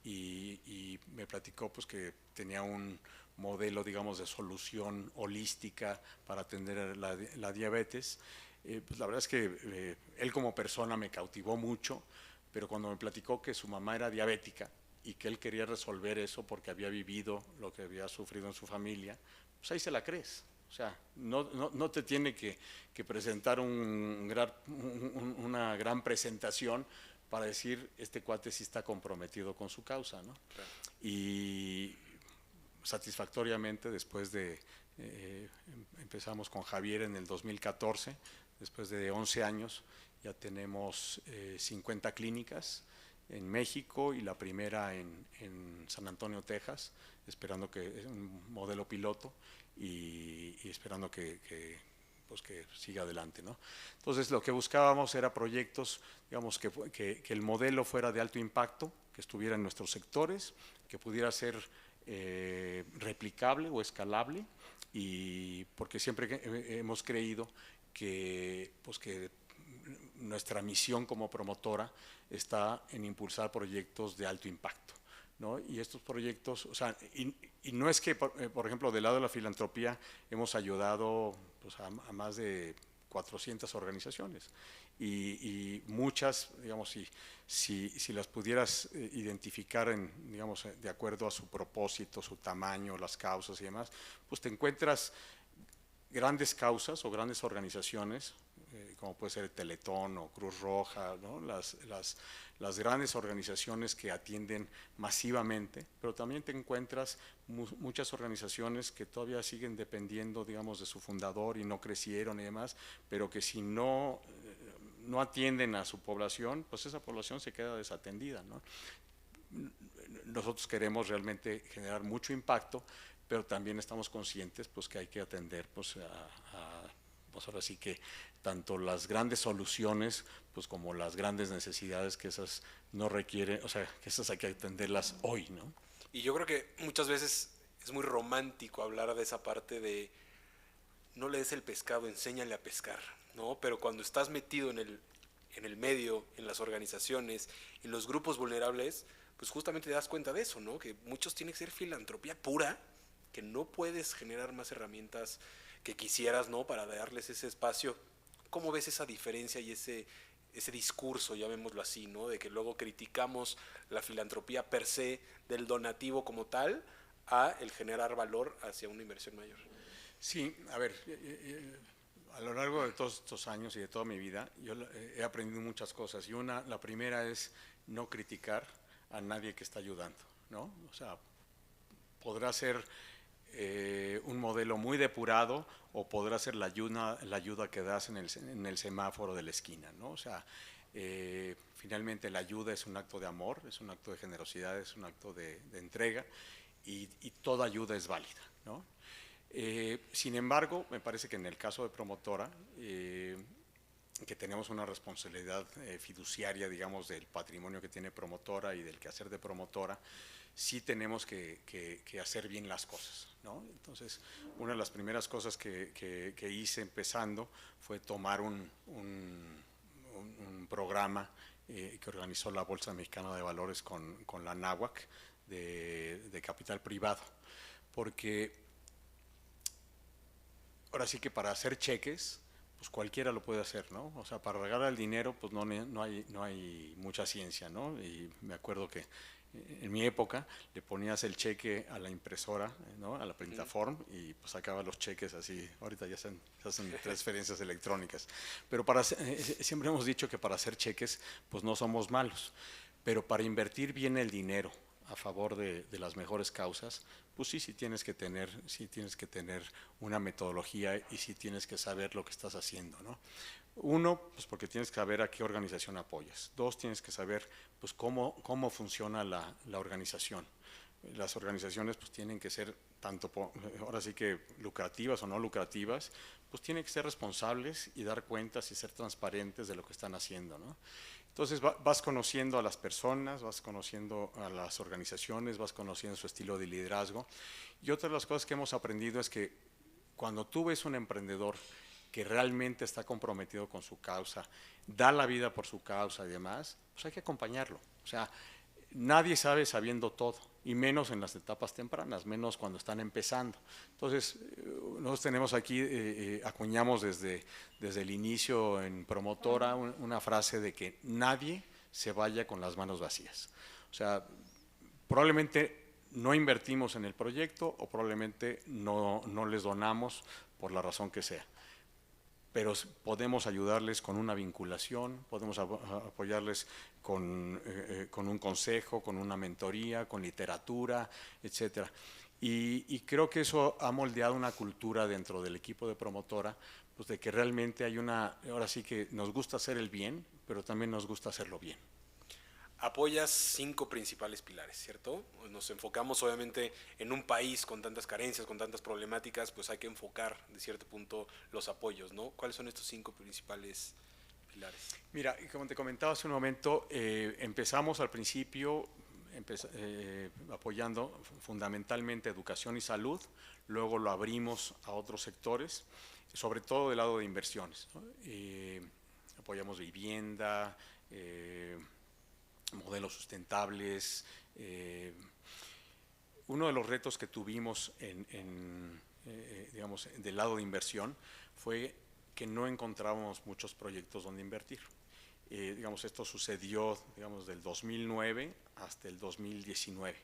Y me platicó pues que tenía un modelo, digamos, de solución holística para atender la diabetes. Pues la verdad es que él como persona me cautivó mucho, pero cuando me platicó que su mamá era diabética y que él quería resolver eso porque había vivido lo que había sufrido en su familia, pues ahí se la crees. O sea, no te tiene que presentar una gran presentación para decir, este cuate sí está comprometido con su causa, ¿no? Claro. Y satisfactoriamente, después empezamos con Javier en el 2014, después de 11 años, ya tenemos 50 clínicas en México y la primera en San Antonio, Texas, esperando que es un modelo piloto y esperando que siga adelante, ¿no? Entonces lo que buscábamos era proyectos, digamos, que el modelo fuera de alto impacto, que estuviera en nuestros sectores, que pudiera ser replicable o escalable, y porque siempre hemos creído que nuestra misión como promotora está en impulsar proyectos de alto impacto, ¿no? Y estos proyectos, o sea, y no es que, por ejemplo, del lado de la filantropía hemos ayudado pues, a más de 400 organizaciones y muchas, digamos, si las pudieras identificar digamos, de acuerdo a su propósito, su tamaño, las causas y demás, pues te encuentras grandes causas o grandes organizaciones, como puede ser el Teletón o Cruz Roja, ¿no? Las grandes organizaciones que atienden masivamente, pero también te encuentras muchas organizaciones que todavía siguen dependiendo, digamos, de su fundador y no crecieron y demás, pero que si no atienden a su población, pues esa población se queda desatendida, ¿no? Nosotros queremos realmente generar mucho impacto, pero también estamos conscientes pues que hay que atender pues pues ahora sí que tanto las grandes soluciones pues como las grandes necesidades, que esas no requieren, o sea, que esas hay que atenderlas hoy, ¿no? Y yo creo que muchas veces es muy romántico hablar de esa parte de no le des el pescado, enséñale a pescar, ¿no? Pero cuando estás metido en el medio, en las organizaciones, en los grupos vulnerables, pues justamente te das cuenta de eso, ¿no? Que muchos tienen que ser filantropía pura, que no puedes generar más herramientas que quisieras, ¿no? Para darles ese espacio. ¿Cómo ves esa diferencia y ese discurso, llamémoslo así, ¿no? De que luego criticamos la filantropía per se, del donativo como tal, a el generar valor hacia una inversión mayor. Sí, a ver, a lo largo de todos estos años y de toda mi vida, yo he aprendido muchas cosas y la primera es no criticar a nadie que está ayudando, ¿no? O sea, podrá ser un modelo muy depurado o podrá ser la ayuda que das en el semáforo de la esquina, ¿no? O sea, finalmente la ayuda es un acto de amor, es un acto de generosidad, es un acto de entrega y toda ayuda es válida, ¿no? Sin embargo, me parece que en el caso de Promotora, que tenemos una responsabilidad fiduciaria, digamos, del patrimonio que tiene Promotora y del quehacer de Promotora, sí tenemos que hacer bien las cosas, ¿no? Entonces, una de las primeras cosas que hice empezando fue tomar un programa que organizó la Bolsa Mexicana de Valores con la NAWAC de capital privado, porque ahora sí que para hacer cheques, pues cualquiera lo puede hacer, ¿no? O sea, para regalar el dinero, pues no hay mucha ciencia, ¿no? Y me acuerdo que en mi época le ponías el cheque a la impresora, ¿no? A la Printaform y pues sacaba los cheques así. Ahorita ya se hacen transferencias electrónicas. Pero siempre hemos dicho que para hacer cheques, pues no somos malos. Pero para invertir bien el dinero a favor de las mejores causas, pues sí tienes que tener una metodología y sí tienes que saber lo que estás haciendo, ¿no? Uno, pues porque tienes que saber a qué organización apoyas. Dos, tienes que saber pues cómo funciona la organización. Las organizaciones pues tienen que ser tanto, ahora sí que lucrativas o no lucrativas, pues tienen que ser responsables y dar cuentas y ser transparentes de lo que están haciendo, ¿no? Entonces vas conociendo a las personas, vas conociendo a las organizaciones, vas conociendo su estilo de liderazgo. Y otra de las cosas que hemos aprendido es que cuando tú ves un emprendedor que realmente está comprometido con su causa, da la vida por su causa y demás, pues hay que acompañarlo. O sea, nadie sabe sabiendo todo, y menos en las etapas tempranas, menos cuando están empezando. Entonces, nosotros tenemos aquí, acuñamos desde el inicio en Promotora una frase de que nadie se vaya con las manos vacías. O sea, probablemente no invertimos en el proyecto o probablemente no les donamos por la razón que sea, pero podemos ayudarles con una vinculación, podemos apoyarles con un consejo, con una mentoría, con literatura, etcétera. Y creo que eso ha moldeado una cultura dentro del equipo de Promotora, pues de que realmente hay ahora sí que nos gusta hacer el bien, pero también nos gusta hacerlo bien. Apoyas 5 principales pilares, ¿cierto? Nos enfocamos obviamente en un país con tantas carencias, con tantas problemáticas, pues hay que enfocar de cierto punto los apoyos, ¿no? ¿Cuáles son estos 5 principales pilares? Mira, como te comentaba hace un momento, empezamos al principio apoyando fundamentalmente educación y salud, luego lo abrimos a otros sectores, sobre todo del lado de inversiones, ¿no? Apoyamos vivienda, modelos sustentables. Uno de los retos que tuvimos digamos, del lado de inversión fue que no encontrábamos muchos proyectos donde invertir. Digamos, esto sucedió, digamos, del 2009 hasta el 2019.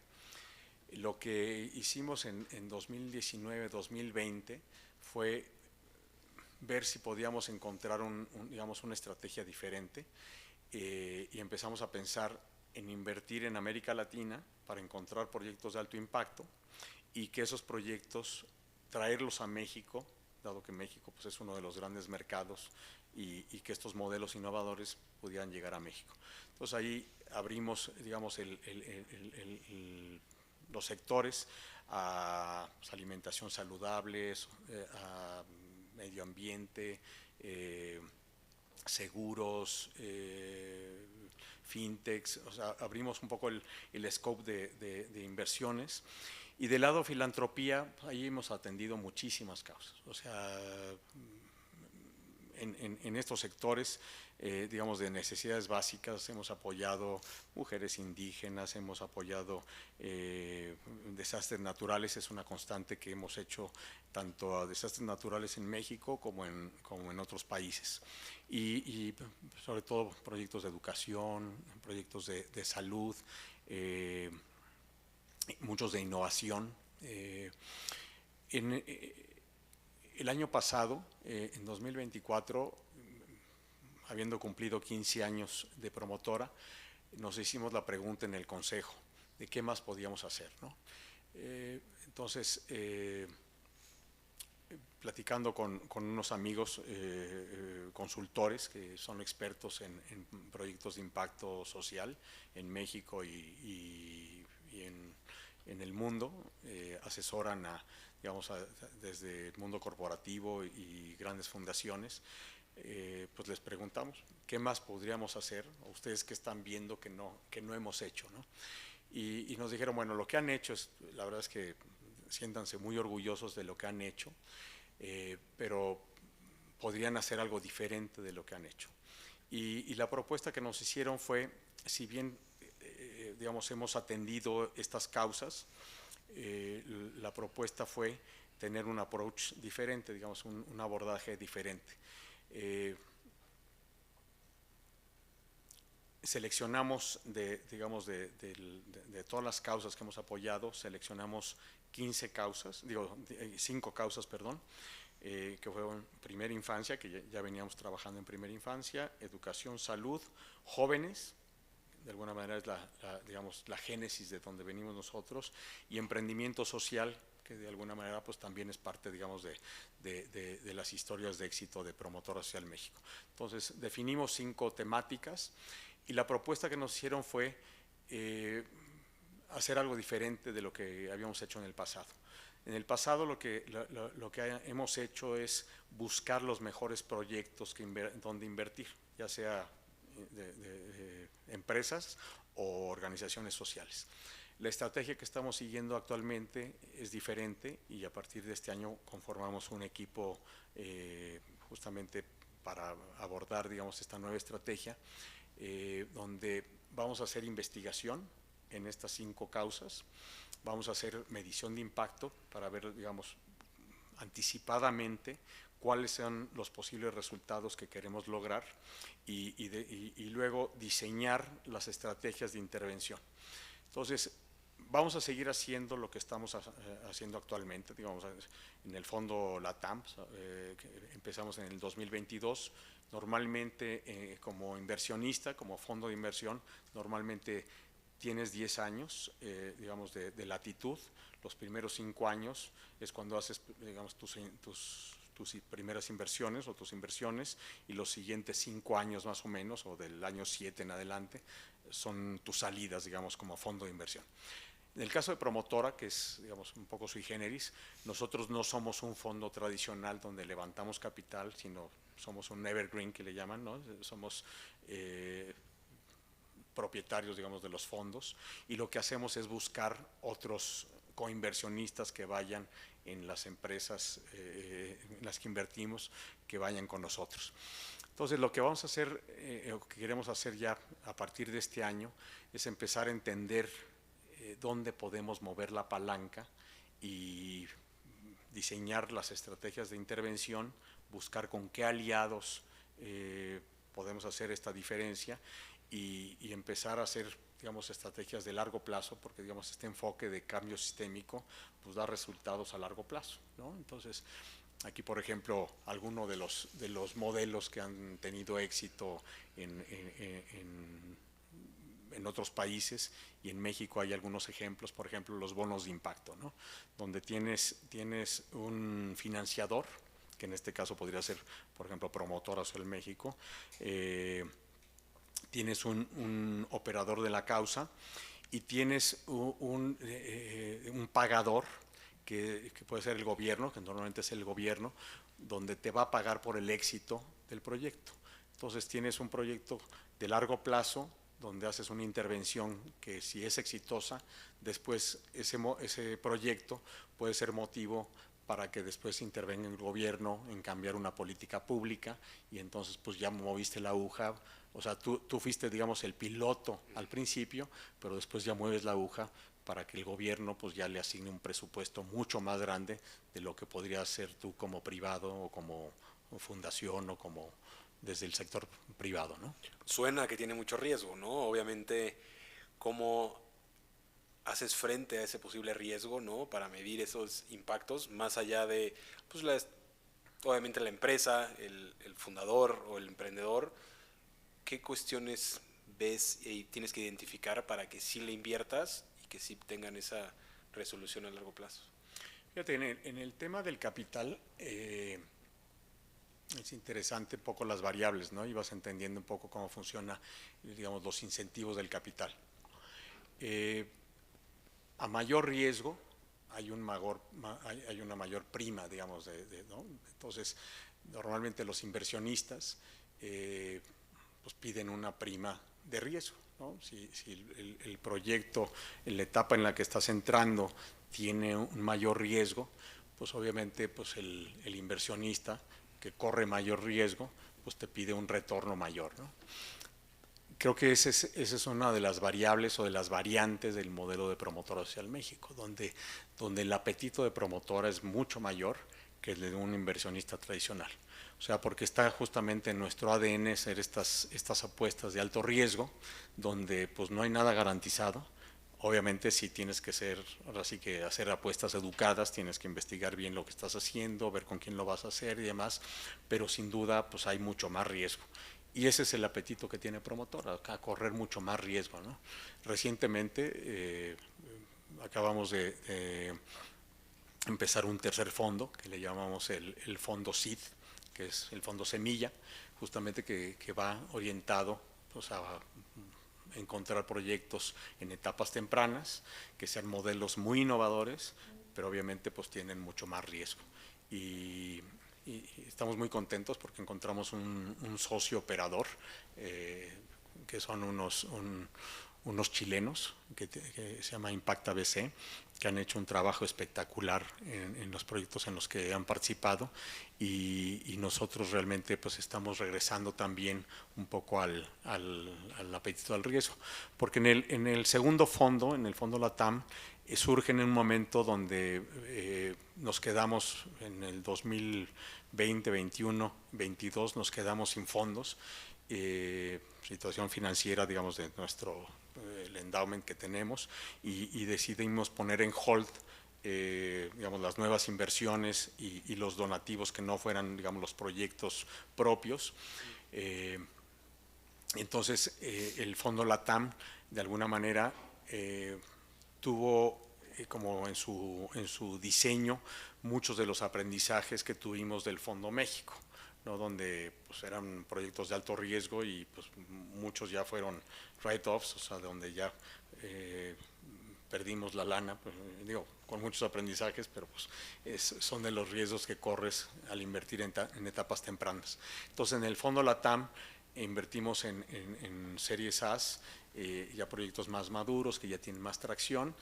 Lo que hicimos en 2019-2020 fue ver si podíamos encontrar digamos, una estrategia diferente, y empezamos a pensar en invertir en América Latina para encontrar proyectos de alto impacto y que esos proyectos traerlos a México, dado que México pues, es uno de los grandes mercados y que estos modelos innovadores pudieran llegar a México. Entonces ahí abrimos, digamos, los sectores a pues, alimentación saludable, a medio ambiente, seguros, fintechs, o sea, abrimos un poco el scope de inversiones. Y del lado filantropía, ahí hemos atendido muchísimas causas. O sea, en estos sectores, digamos, de necesidades básicas, hemos apoyado mujeres indígenas, hemos apoyado desastres naturales, es una constante que hemos hecho tanto a desastres naturales en México como en otros países. Y sobre todo proyectos de educación, proyectos de salud, muchos de innovación. El año pasado, en 2024, habiendo cumplido 15 años de promotora, nos hicimos la pregunta en el consejo de qué más podíamos hacer, ¿no? Entonces, platicando con unos amigos consultores que son expertos en proyectos de impacto social en México y en el mundo, asesoran digamos, desde el mundo corporativo y grandes fundaciones, pues les preguntamos qué más podríamos hacer, o ustedes que están viendo que no hemos hecho, ¿no? Y nos dijeron, bueno, lo que han hecho, la verdad es que siéntanse muy orgullosos de lo que han hecho, pero podrían hacer algo diferente de lo que han hecho. Y la propuesta que nos hicieron fue, si bien digamos, hemos atendido estas causas, la propuesta fue tener un approach diferente, digamos, un abordaje diferente. Seleccionamos, digamos, de todas las causas que hemos apoyado, seleccionamos 5 causas, perdón, que fueron primera infancia, que ya veníamos trabajando en primera infancia, educación, salud, jóvenes, de alguna manera es digamos, la génesis de donde venimos nosotros, y emprendimiento social, que de alguna manera pues también es parte, digamos, de las historias de éxito de Promotora Social México. Entonces definimos 5 temáticas y la propuesta que nos hicieron fue hacer algo diferente de lo que habíamos hecho en el pasado. En el pasado lo que hemos hecho es buscar los mejores proyectos donde invertir, ya sea de empresas o organizaciones sociales. La estrategia que estamos siguiendo actualmente es diferente y a partir de este año conformamos un equipo justamente para abordar, digamos, esta nueva estrategia, donde vamos a hacer investigación en estas 5 causas, vamos a hacer medición de impacto para ver, digamos, anticipadamente cuáles son los posibles resultados que queremos lograr y luego diseñar las estrategias de intervención. Entonces, vamos a seguir haciendo lo que estamos haciendo actualmente, digamos, en el fondo LATAM, empezamos en el 2022, normalmente como inversionista, como fondo de inversión, normalmente tienes 10 años, digamos, de latitud. Los primeros 5 años es cuando haces, digamos, tus primeras inversiones o tus inversiones, y los siguientes 5 años más o menos, o del año 7 en adelante, son tus salidas, digamos, como fondo de inversión. En el caso de Promotora, que es, digamos, un poco sui generis, nosotros no somos un fondo tradicional donde levantamos capital, sino somos un evergreen, que le llaman, ¿no? Somos propietarios, digamos, de los fondos, y lo que hacemos es buscar otros coinversionistas que vayan en las empresas en las que invertimos, que vayan con nosotros. Entonces, lo que vamos a hacer, o que queremos hacer ya a partir de este año, es empezar a entender dónde podemos mover la palanca y diseñar las estrategias de intervención, buscar con qué aliados podemos hacer esta diferencia y empezar a hacer, digamos, estrategias de largo plazo, porque, digamos, este enfoque de cambio sistémico pues da resultados a largo plazo, ¿no? Entonces, aquí, por ejemplo, algunos de los modelos que han tenido éxito en otros países, y en México hay algunos ejemplos, por ejemplo, los bonos de impacto, ¿no? Donde tienes un financiador, que en este caso podría ser, por ejemplo, Promotoras en México, tienes un operador de la causa y tienes un pagador, que puede ser el gobierno, que normalmente es el gobierno, donde te va a pagar por el éxito del proyecto. Entonces tienes un proyecto de largo plazo, donde haces una intervención que, si es exitosa, después ese proyecto puede ser motivo para que después intervenga el gobierno en cambiar una política pública, y entonces pues ya moviste la aguja. O sea, tú fuiste, digamos, el piloto al principio, pero después ya mueves la aguja para que el gobierno pues ya le asigne un presupuesto mucho más grande de lo que podrías hacer tú como privado o como fundación o como desde el sector privado, ¿no? Suena que tiene mucho riesgo, ¿no? Obviamente, ¿cómo haces frente a ese posible riesgo, ¿no? Para medir esos impactos, más allá de, pues, obviamente la empresa, el fundador o el emprendedor, ¿qué cuestiones ves y tienes que identificar para que sí le inviertas y que sí tengan esa resolución a largo plazo? Fíjate, en el tema del capital, es interesante un poco las variables, ¿no? Y vas entendiendo un poco cómo funciona, digamos, los incentivos del capital. A mayor riesgo hay una mayor prima, digamos, ¿no? Entonces, normalmente los inversionistas pues piden una prima de riesgo, ¿no? Si el proyecto, en la etapa en la que estás entrando, tiene un mayor riesgo, pues obviamente pues el inversionista que corre mayor riesgo, pues te pide un retorno mayor, ¿no? Creo que esa es una de las variables o de las variantes del modelo de Promotora Social México, donde el apetito de promotora es mucho mayor que el de un inversionista tradicional. O sea, porque está justamente en nuestro ADN hacer estas apuestas de alto riesgo, donde pues no hay nada garantizado. Obviamente sí tienes que hacer apuestas educadas, tienes que investigar bien lo que estás haciendo, ver con quién lo vas a hacer y demás, pero sin duda pues hay mucho más riesgo. Y ese es el apetito que tiene Promotora, a correr mucho más riesgo, ¿no? Recientemente acabamos de empezar un tercer fondo, que le llamamos el fondo SID, que es el fondo Semilla, justamente que va orientado pues, a encontrar proyectos en etapas tempranas, que sean modelos muy innovadores, pero obviamente pues tienen mucho más riesgo. Y estamos muy contentos porque encontramos un socio operador, que son unos chilenos que se llama Impacta BC, que han hecho un trabajo espectacular en los proyectos en los que han participado, y nosotros realmente pues estamos regresando también un poco al apetito al riesgo, porque en el segundo fondo, en el fondo LATAM, surge en un momento donde nos quedamos en el 2020, 21, 22, nos quedamos sin fondos, situación financiera, digamos, de el endowment que tenemos, y decidimos poner en hold digamos, las nuevas inversiones y los donativos que no fueran, digamos, los proyectos propios. Entonces, el fondo LATAM, de alguna manera, tuvo como en su diseño muchos de los aprendizajes que tuvimos del Fondo México, ¿no? Donde pues, eran proyectos de alto riesgo y pues, muchos ya fueron write-offs, o sea, donde ya perdimos la lana, pues, digo, con muchos aprendizajes, pero pues, son de los riesgos que corres al invertir en etapas tempranas. Entonces, en el Fondo LATAM invertimos en series A's, ya proyectos más maduros, que ya tienen más tracción,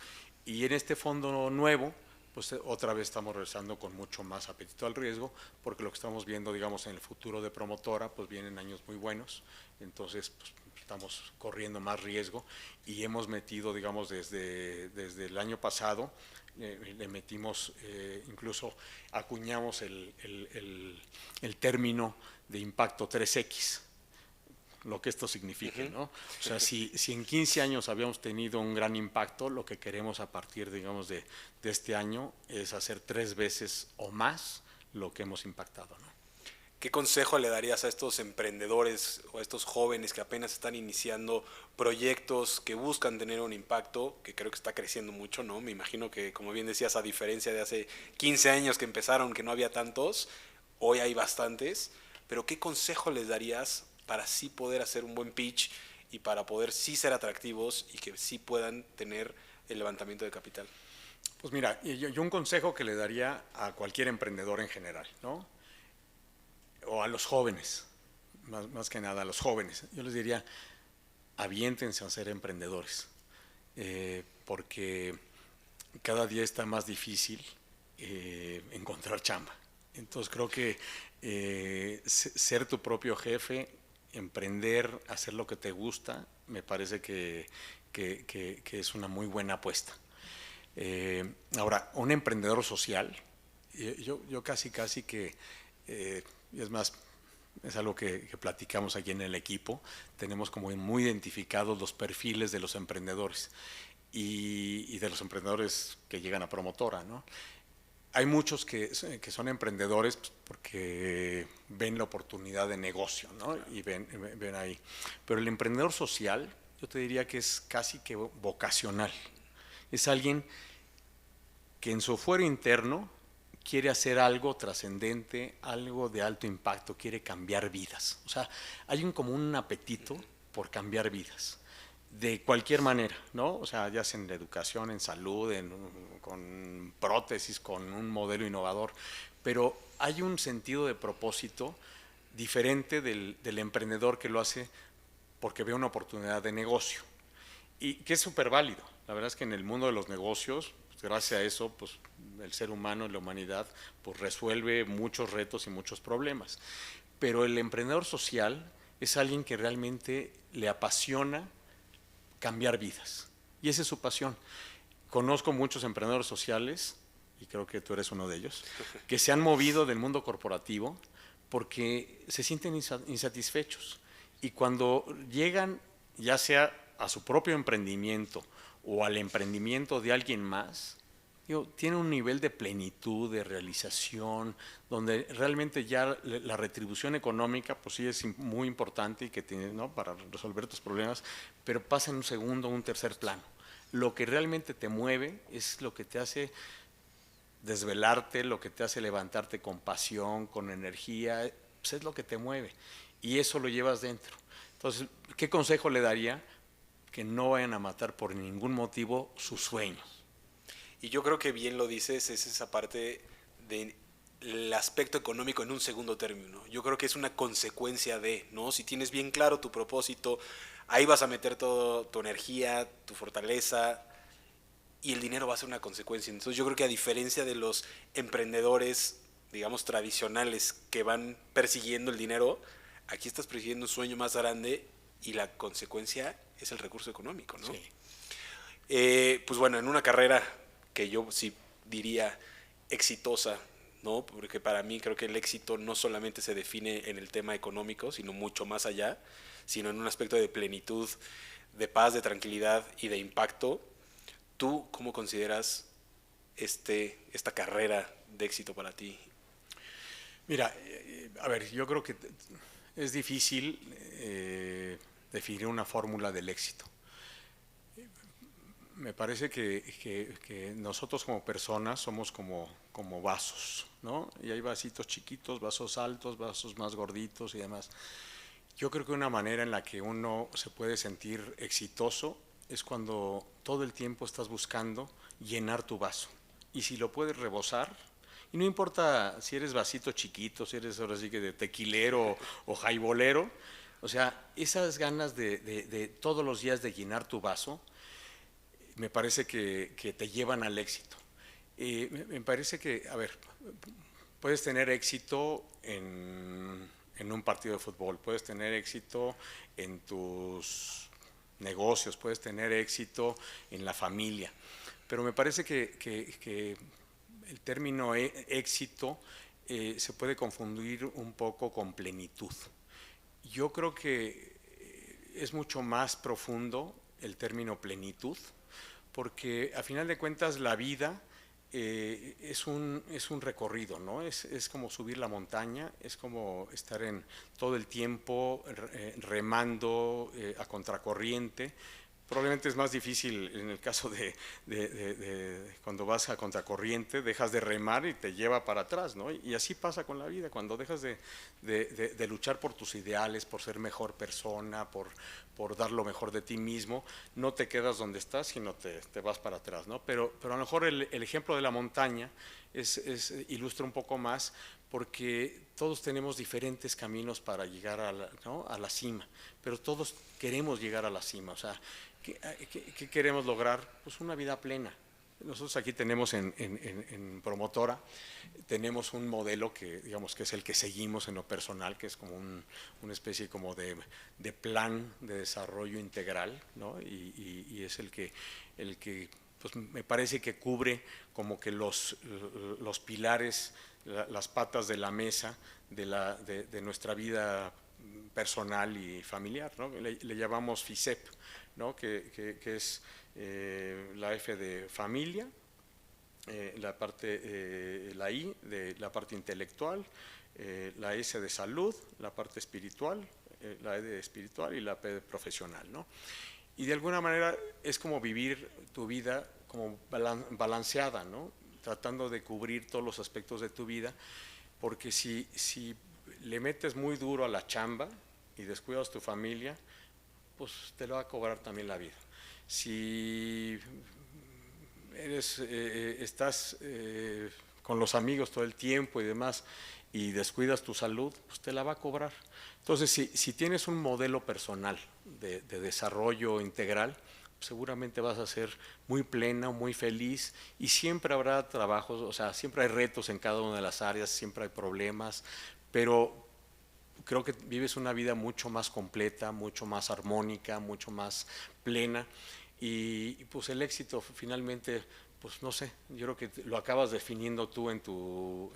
y en este fondo nuevo, pues otra vez estamos regresando con mucho más apetito al riesgo, porque lo que estamos viendo, digamos, en el futuro de Promotora, pues vienen años muy buenos, entonces pues, estamos corriendo más riesgo y hemos metido, digamos, desde el año pasado, le metimos, incluso acuñamos el término de impacto 3X, lo que esto signifique, ¿no? O sea, si en 15 años habíamos tenido un gran impacto, lo que queremos a partir, digamos, de este año es hacer 3 veces o más lo que hemos impactado, ¿no? ¿Qué consejo le darías a estos emprendedores o a estos jóvenes que apenas están iniciando proyectos que buscan tener un impacto, que creo que está creciendo mucho, ¿no? Me imagino que, como bien decías, a diferencia de hace 15 años que empezaron, que no había tantos, hoy hay bastantes, pero ¿qué consejo les darías para sí poder hacer un buen pitch y para poder sí ser atractivos y que sí puedan tener el levantamiento de capital? Pues mira, yo un consejo que le daría a cualquier emprendedor en general, ¿no? O a los jóvenes, más que nada a los jóvenes. Yo les diría, aviéntense a ser emprendedores, porque cada día está más difícil encontrar chamba. Entonces creo que ser tu propio jefe, emprender, hacer lo que te gusta, me parece que es una muy buena apuesta. Ahora, un emprendedor social, yo casi que, y es más, es algo que platicamos aquí en el equipo, tenemos como muy identificados los perfiles de los emprendedores y de los emprendedores que llegan a promotora, ¿no? Hay muchos que son emprendedores porque ven la oportunidad de negocio, ¿no? Y ven ahí. Pero el emprendedor social, yo te diría que es casi que vocacional. Es alguien que en su fuero interno quiere hacer algo trascendente, algo de alto impacto, quiere cambiar vidas. O sea, hay como un apetito por cambiar vidas, de cualquier manera, ¿no? O sea, ya sea en la educación, en salud, con prótesis, con un modelo innovador, pero hay un sentido de propósito diferente del emprendedor que lo hace porque ve una oportunidad de negocio y que es súper válido. La verdad es que en el mundo de los negocios, pues, gracias a eso, pues el ser humano y la humanidad pues resuelve muchos retos y muchos problemas. Pero el emprendedor social es alguien que realmente le apasiona cambiar vidas. Y esa es su pasión. Conozco muchos emprendedores sociales, y creo que tú eres uno de ellos, que se han movido del mundo corporativo porque se sienten insatisfechos. Y cuando llegan, ya sea a su propio emprendimiento o al emprendimiento de alguien más, tiene un nivel de plenitud, de realización, donde realmente ya la retribución económica, pues sí es muy importante y que tiene, ¿no?, para resolver tus problemas, pero pasa en un segundo o un tercer plano. Lo que realmente te mueve es lo que te hace desvelarte, lo que te hace levantarte con pasión, con energía, pues es lo que te mueve y eso lo llevas dentro. Entonces, ¿qué consejo le daría? Que no vayan a matar por ningún motivo sus sueños. Y yo creo que bien lo dices, es esa parte del aspecto económico en un segundo término. Yo creo que es una consecuencia de, ¿no? Si tienes bien claro tu propósito, ahí vas a meter toda tu energía, tu fortaleza, y el dinero va a ser una consecuencia. Entonces yo creo que a diferencia de los emprendedores, digamos, tradicionales que van persiguiendo el dinero, aquí estás persiguiendo un sueño más grande y la consecuencia es el recurso económico, ¿no? Sí. Pues bueno, en una carrera que yo sí diría exitosa, ¿no? Porque para mí creo que el éxito no solamente se define en el tema económico, sino mucho más allá, sino en un aspecto de plenitud, de paz, de tranquilidad y de impacto. ¿Tú cómo consideras esta carrera de éxito para ti? Mira, a ver, yo creo que es difícil definir una fórmula del éxito. Me parece que nosotros como personas somos como vasos, ¿no? Y hay vasitos chiquitos, vasos altos, vasos más gorditos y demás. Yo creo que una manera en la que uno se puede sentir exitoso es cuando todo el tiempo estás buscando llenar tu vaso. Y si lo puedes rebosar, y no importa si eres vasito chiquito, si eres ahora sí que de tequilero o jaibolero, o sea, esas ganas de todos los días de llenar tu vaso, me parece que te llevan al éxito. Me parece que, a ver, puedes tener éxito en en un partido de fútbol, puedes tener éxito en tus negocios, puedes tener éxito en la familia, pero me parece que el término éxito se puede confundir un poco con plenitud. Yo creo que es mucho más profundo el término plenitud, porque a final de cuentas la vida es un recorrido, ¿no? Es como subir la montaña, es como estar en todo el tiempo remando a contracorriente. Probablemente es más difícil en el caso de cuando vas a contracorriente, dejas de remar y te lleva para atrás, ¿no? Y así pasa con la vida, cuando dejas de luchar por tus ideales, por ser mejor persona, por dar lo mejor de ti mismo, no te quedas donde estás, sino te vas para atrás, ¿no? Pero a lo mejor el ejemplo de la montaña ilustra un poco más, porque todos tenemos diferentes caminos para llegar a la cima, pero todos queremos llegar a la cima. O sea, ¿qué queremos lograr? Pues una vida plena. Nosotros aquí tenemos en Promotora, tenemos un modelo que digamos que es el que seguimos en lo personal, que es como una especie como de plan de desarrollo integral, ¿no? Y es el que pues me parece que cubre como que los pilares, las patas de la mesa de nuestra vida personal y familiar, ¿no? Le llamamos FICEP, ¿no? que es la F de familia, la I de la parte intelectual, la S de salud, la parte espiritual, la E de espiritual y la P de profesional, ¿no? Y de alguna manera es como vivir tu vida como balanceada, ¿no? Tratando de cubrir todos los aspectos de tu vida, porque si le metes muy duro a la chamba y descuidas tu familia, pues te lo va a cobrar también la vida. Si estás con los amigos todo el tiempo y demás y descuidas tu salud, pues te la va a cobrar. Entonces, si tienes un modelo personal de desarrollo integral, seguramente vas a ser muy plena, muy feliz, y siempre habrá trabajos, o sea, siempre hay retos en cada una de las áreas, siempre hay problemas, pero creo que vives una vida mucho más completa, mucho más armónica, mucho más plena, y pues el éxito finalmente, pues no sé, yo creo que lo acabas definiendo tú en tu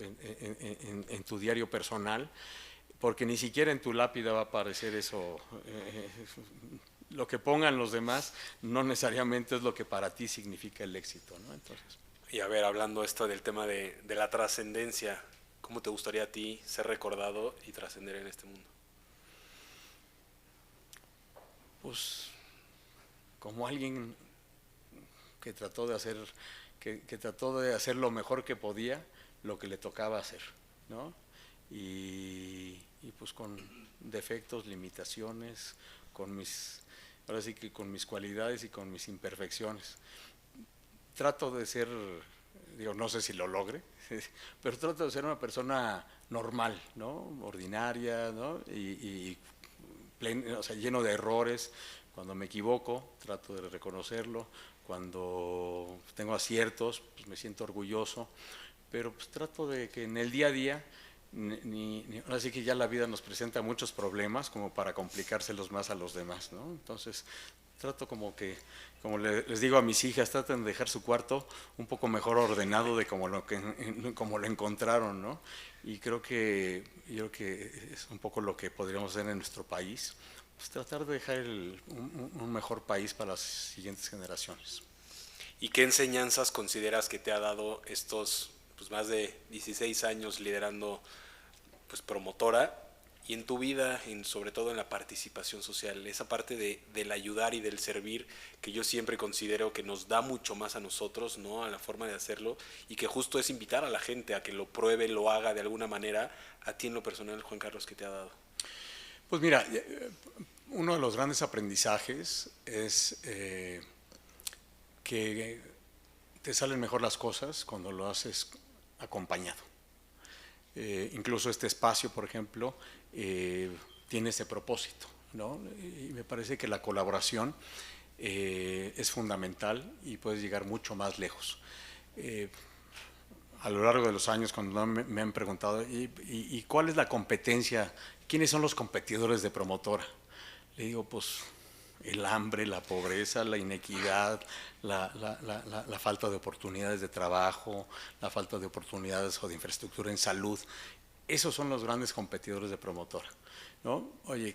diario personal, porque ni siquiera en tu lápida va a aparecer eso. Lo que pongan los demás no necesariamente es lo que para ti significa el éxito, ¿no? Entonces. Y a ver, hablando esto del tema de la trascendencia, ¿cómo te gustaría a ti ser recordado y trascender en este mundo? Pues como alguien que trató de hacer, que trató de hacer lo mejor que podía, lo que le tocaba hacer, ¿no? Y pues con defectos, limitaciones, ahora sí que con mis cualidades y con mis imperfecciones. Trato de ser, digo, no sé si lo logre, pero trato de ser una persona normal, ¿no? Ordinaria, ¿no? O sea, lleno de errores. Cuando me equivoco, trato de reconocerlo. Cuando tengo aciertos, pues me siento orgulloso. Pero pues trato de que en el día a día, ahora sí que ya la vida nos presenta muchos problemas como para complicárselos más a los demás, ¿no? Entonces trato como les digo a mis hijas, traten de dejar su cuarto un poco mejor ordenado de como lo encontraron, ¿no? Y yo creo que es un poco lo que podríamos hacer en nuestro país, pues tratar de dejar un mejor país para las siguientes generaciones. ¿Y qué enseñanzas consideras que te ha dado estos pues más de 16 años liderando pues Promotora, y en tu vida, sobre todo en la participación social, esa parte del ayudar y del servir, que yo siempre considero que nos da mucho más a nosotros, ¿no? A la forma de hacerlo, y que justo es invitar a la gente a que lo pruebe, lo haga de alguna manera. A ti en lo personal, Juan Carlos, ¿qué te ha dado? Pues mira, uno de los grandes aprendizajes es que te salen mejor las cosas cuando lo haces acompañado. Incluso este espacio, por ejemplo, tiene ese propósito, ¿no? Y me parece que la colaboración es fundamental y puedes llegar mucho más lejos. a lo largo de los años, cuando me han preguntado, ¿y cuál es la competencia? ¿Quiénes son los competidores de promotora? Le digo, pues el hambre, la pobreza, la inequidad, la falta de oportunidades de trabajo, la falta de oportunidades o de infraestructura en salud. Esos son los grandes competidores de promotora, ¿no? Oye,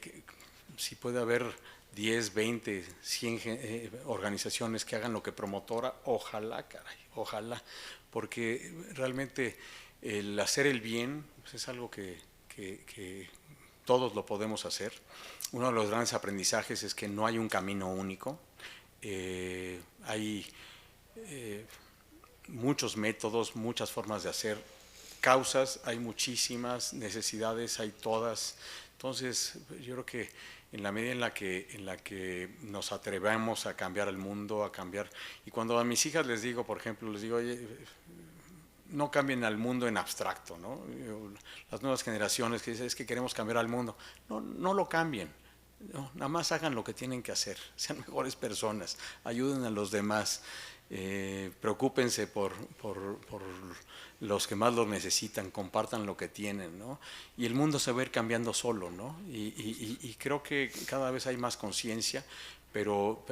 si puede haber 10, 20, 100 organizaciones que hagan lo que promotora, ojalá, caray, ojalá, porque realmente el hacer el bien pues, es algo que todos lo podemos hacer. Uno de los grandes aprendizajes es que no hay un camino único, hay muchos métodos, muchas formas de hacer, causas, hay muchísimas, necesidades, hay todas. Entonces, yo creo que en la medida en la que nos atrevamos a cambiar el mundo, a cambiar, y cuando a mis hijas les digo, por ejemplo, les digo, oye, no cambien al mundo en abstracto, ¿no? Las nuevas generaciones que dicen, es que queremos cambiar al mundo, no lo cambien, no, nada más hagan lo que tienen que hacer, sean mejores personas, ayuden a los demás, preocúpense por los que más lo necesitan, compartan lo que tienen, ¿no? Y el mundo se va a ir cambiando solo, ¿no? Y creo que cada vez hay más conciencia, pero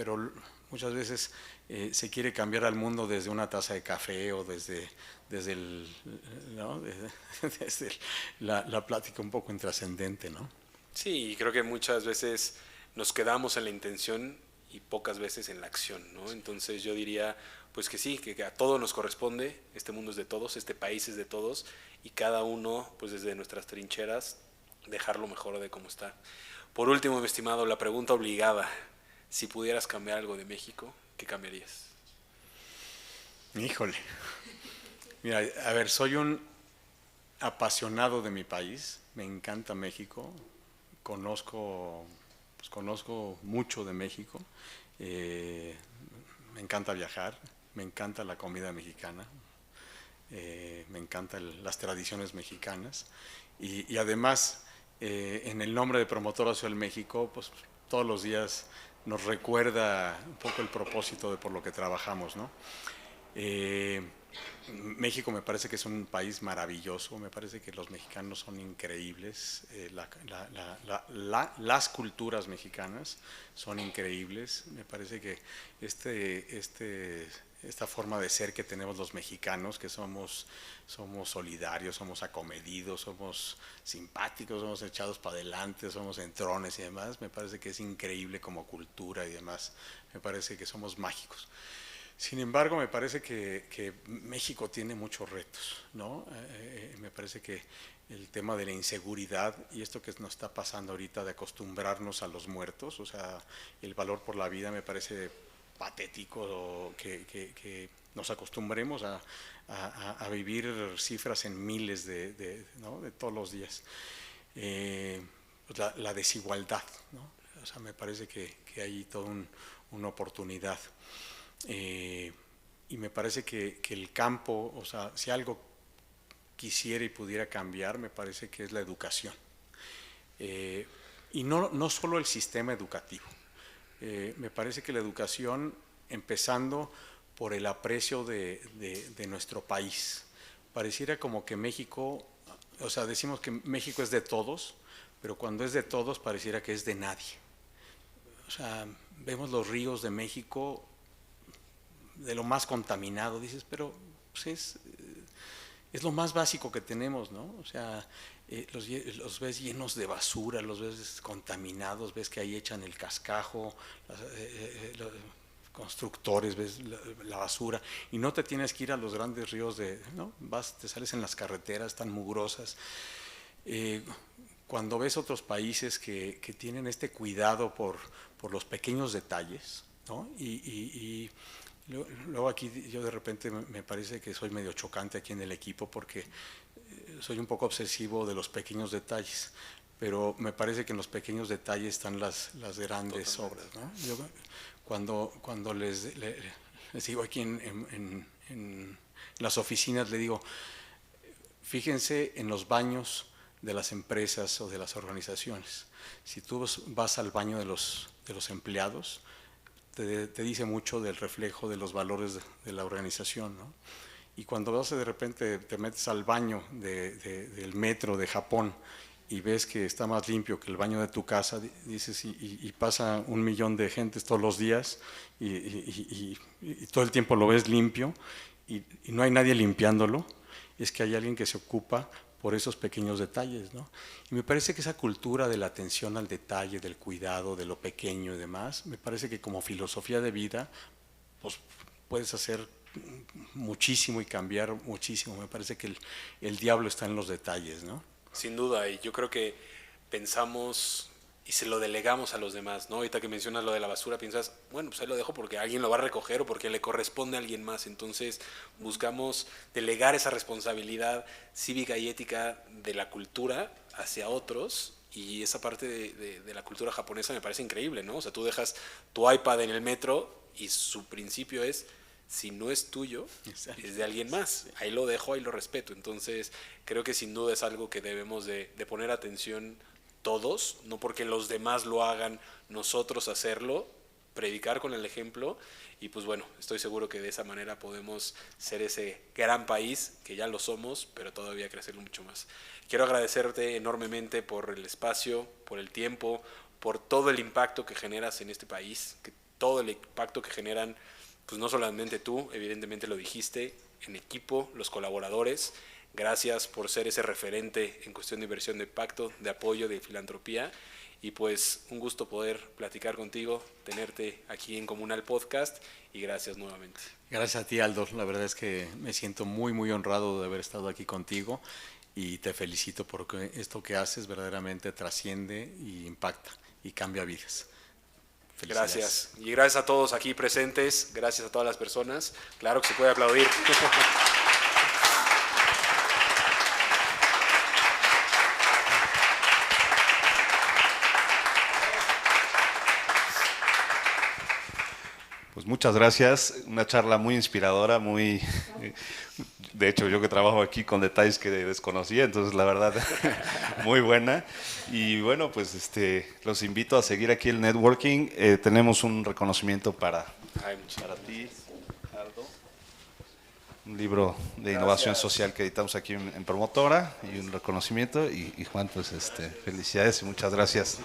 muchas veces se quiere cambiar al mundo desde una taza de café o desde la plática un poco intrascendente, ¿no? Sí, creo que muchas veces nos quedamos en la intención y pocas veces en la acción, ¿no? Entonces yo diría, pues que sí, que a todos nos corresponde, este mundo es de todos, este país es de todos, y cada uno, pues desde nuestras trincheras, dejar lo mejor de cómo está. Por último, mi estimado, la pregunta obligada, si pudieras cambiar algo de México, ¿qué cambiarías? Híjole, mira, a ver, soy un apasionado de mi país, me encanta México, conozco mucho de México, me encanta viajar, me encanta la comida mexicana, me encantan las tradiciones mexicanas y además en el nombre de Promotora Social México, pues todos los días nos recuerda un poco el propósito de por lo que trabajamos, ¿no? México me parece que es un país maravilloso, me parece que los mexicanos son increíbles, las culturas mexicanas son increíbles, me parece que esta forma de ser que tenemos los mexicanos, que somos solidarios, somos acomedidos, somos simpáticos, somos echados para adelante, somos entrones y demás, me parece que es increíble como cultura y demás, me parece que somos mágicos. Sin embargo, me parece que México tiene muchos retos, ¿no? Me parece que el tema de la inseguridad y esto que nos está pasando ahorita de acostumbrarnos a los muertos, o sea, el valor por la vida me parece patético que nos acostumbremos a vivir cifras en miles ¿no? de todos los días. Pues la desigualdad, ¿no? O sea, me parece que hay toda una oportunidad. Y me parece que el campo, o sea, si algo quisiera y pudiera cambiar, me parece que es la educación. Y no solo el sistema educativo. Me parece que la educación, empezando por el aprecio de nuestro país. Pareciera como que México, o sea, decimos que México es de todos, pero cuando es de todos pareciera que es de nadie. O sea, vemos los ríos de México de lo más contaminado, dices, pero pues es lo más básico que tenemos, ¿no? O sea, los ves llenos de basura, los ves contaminados, ves que ahí echan el cascajo, los constructores, ves la basura, y no te tienes que ir a los grandes ríos ¿no? Te sales en las carreteras tan mugrosas. Cuando ves otros países que tienen este cuidado por los pequeños detalles, ¿no? Y luego aquí yo de repente me parece que soy medio chocante aquí en el equipo porque soy un poco obsesivo de los pequeños detalles, pero me parece que en los pequeños detalles están las grandes obras, ¿no? Yo, cuando les digo aquí en las oficinas, le digo, fíjense en los baños de las empresas o de las organizaciones. Si tú vas al baño de los empleados, te dice mucho del reflejo de los valores de la organización, ¿no? Y cuando vas de repente te metes al baño del metro de Japón y ves que está más limpio que el baño de tu casa, dices, y pasa 1 millón de gentes todos los días y todo el tiempo lo ves limpio y no hay nadie limpiándolo, es que hay alguien que se ocupa por esos pequeños detalles, ¿no? Y me parece que esa cultura de la atención al detalle, del cuidado, de lo pequeño y demás, me parece que como filosofía de vida, pues puedes hacer muchísimo y cambiar muchísimo. Me parece que el diablo está en los detalles, ¿no? Sin duda, y yo creo que pensamos y se lo delegamos a los demás, ¿no? Ahorita que mencionas lo de la basura, piensas, bueno, pues ahí lo dejo porque alguien lo va a recoger o porque le corresponde a alguien más. Entonces buscamos delegar esa responsabilidad cívica y ética de la cultura hacia otros, y esa parte de la cultura japonesa me parece increíble, ¿no? O sea, tú dejas tu iPad en el metro y su principio es, si no es tuyo, es de alguien más. Ahí lo dejo, ahí lo respeto. Entonces, creo que sin duda es algo que debemos de poner atención todos, no porque los demás lo hagan, nosotros hacerlo, predicar con el ejemplo. Y pues bueno, estoy seguro que de esa manera podemos ser ese gran país, que ya lo somos, pero todavía crecerlo mucho más. Quiero agradecerte enormemente por el espacio, por el tiempo, por todo el impacto que generas en este país, todo el impacto que generan, pues no solamente tú, evidentemente lo dijiste, en equipo, los colaboradores. Gracias por ser ese referente en cuestión de inversión de impacto, de apoyo, de filantropía. Y pues un gusto poder platicar contigo, tenerte aquí en Comunal Podcast, y gracias nuevamente. Gracias a ti, Aldo. La verdad es que me siento muy, muy honrado de haber estado aquí contigo y te felicito porque esto que haces verdaderamente trasciende y impacta y cambia vidas. Gracias. Y gracias a todos aquí presentes, gracias a todas las personas. Claro que se puede aplaudir. Pues muchas gracias, una charla muy inspiradora, muy, de hecho yo que trabajo aquí con detalles que desconocía, entonces la verdad muy buena. Y bueno, pues los invito a seguir aquí el networking. Tenemos un reconocimiento para ti, Aldo, un libro de innovación social que editamos aquí en Promotora, y un reconocimiento. Y Juan, pues felicidades y muchas gracias.